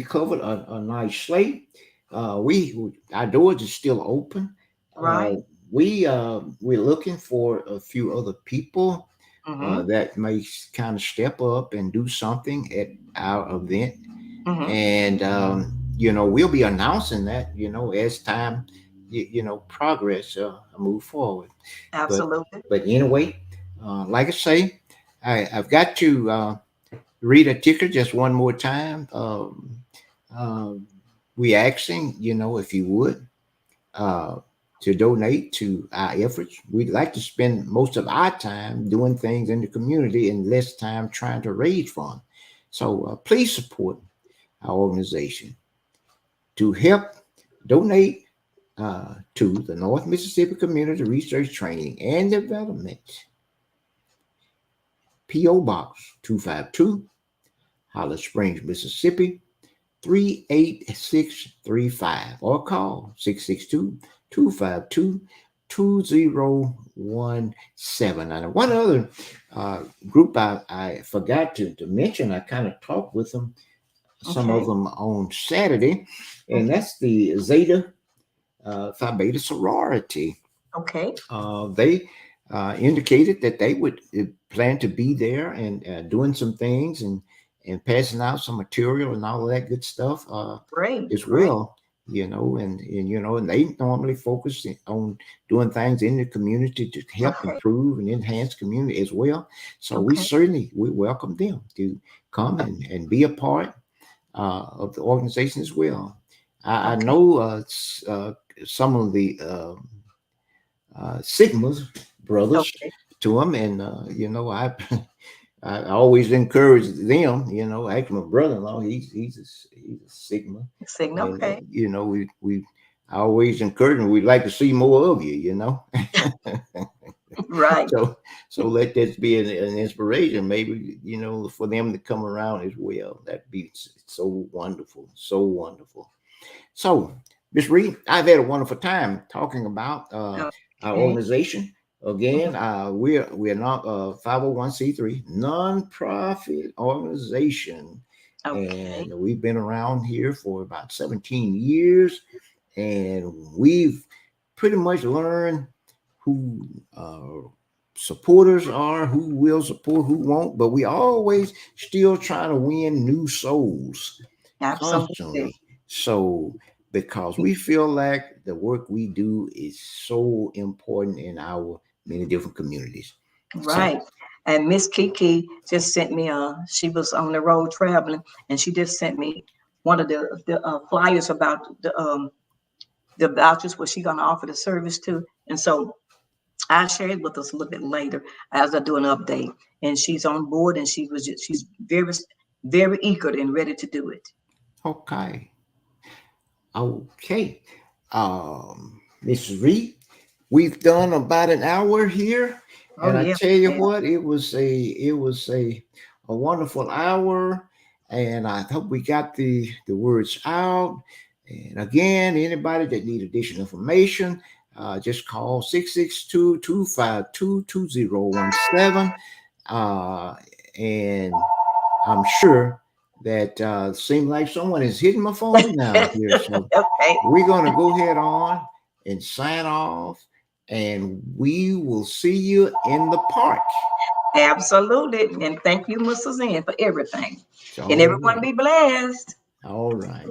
covered a nice slate. We our doors are still open. Uh, Right? we're looking for a few other people Mm-hmm. that may kind of step up and do something at our event, Mm-hmm. and we'll be announcing that as time progress move forward. But Absolutely. anyway, like I say, I've got to read a ticker just one more time. Um, we asking, if you would, uh, to donate to our efforts. We'd like to spend most of our time doing things in the community and less time trying to raise funds. So please support our organization to help donate to the North Mississippi Community Research Training and Development. P.O. Box 252, Hollis Springs, Mississippi 38635, or call 662-252-2017. And one other group I forgot to mention, I kind of talked with them, some of Okay. them on Saturday, and Okay. that's the Zeta Phi Beta sorority. Okay. They indicated that they would plan to be there and doing some things and passing out some material and all of that good stuff Great. as Great. well. and they normally focus on doing things in the community to help Okay. improve and enhance community as well. So Okay. we welcome them to come and be a part of the organization as well. I Okay. know some of the Sigmas brothers Okay. to them, and I always encourage them. Actually, my brother-in-law, he's a Sigma, Signal. and Okay. we I always encourage them. We'd like to see more of you. Right. So let that be an inspiration, maybe for them to come around as well. That'd be so wonderful, so wonderful. So, Miss Reed, I've had a wonderful time talking about our Okay. organization. Again, Mhm. we're not a 501c3 nonprofit organization, Okay. and we've been around here for about 17 years, and we've pretty much learned who supporters are, who will support, who won't, but we always still trying to win new souls Absolutely. constantly. So, because we feel like the work we do is so important in our many different communities. So, Right. And Miss Kiki just sent me she was on the road traveling and she just sent me one of the flyers about the vouchers where she gonna offer the service to. And so I share it with us a little bit later as I do an update. And she's on board and she's very eager and ready to do it. okay, okay. Mrs. Reed, we've done about an hour here, Oh and I yeah, tell you yeah. what, it was a wonderful hour, and I hope we got the words out. And again, anybody that need additional information, just call 662-252-2017. Uh, and I'm sure that seems like someone is hitting my phone now here. So Okay. we're going to go ahead on and sign off, and we will see you in the park. Absolutely. And thank you, Mrs. N, for everything. And All everyone right. be blessed. All right.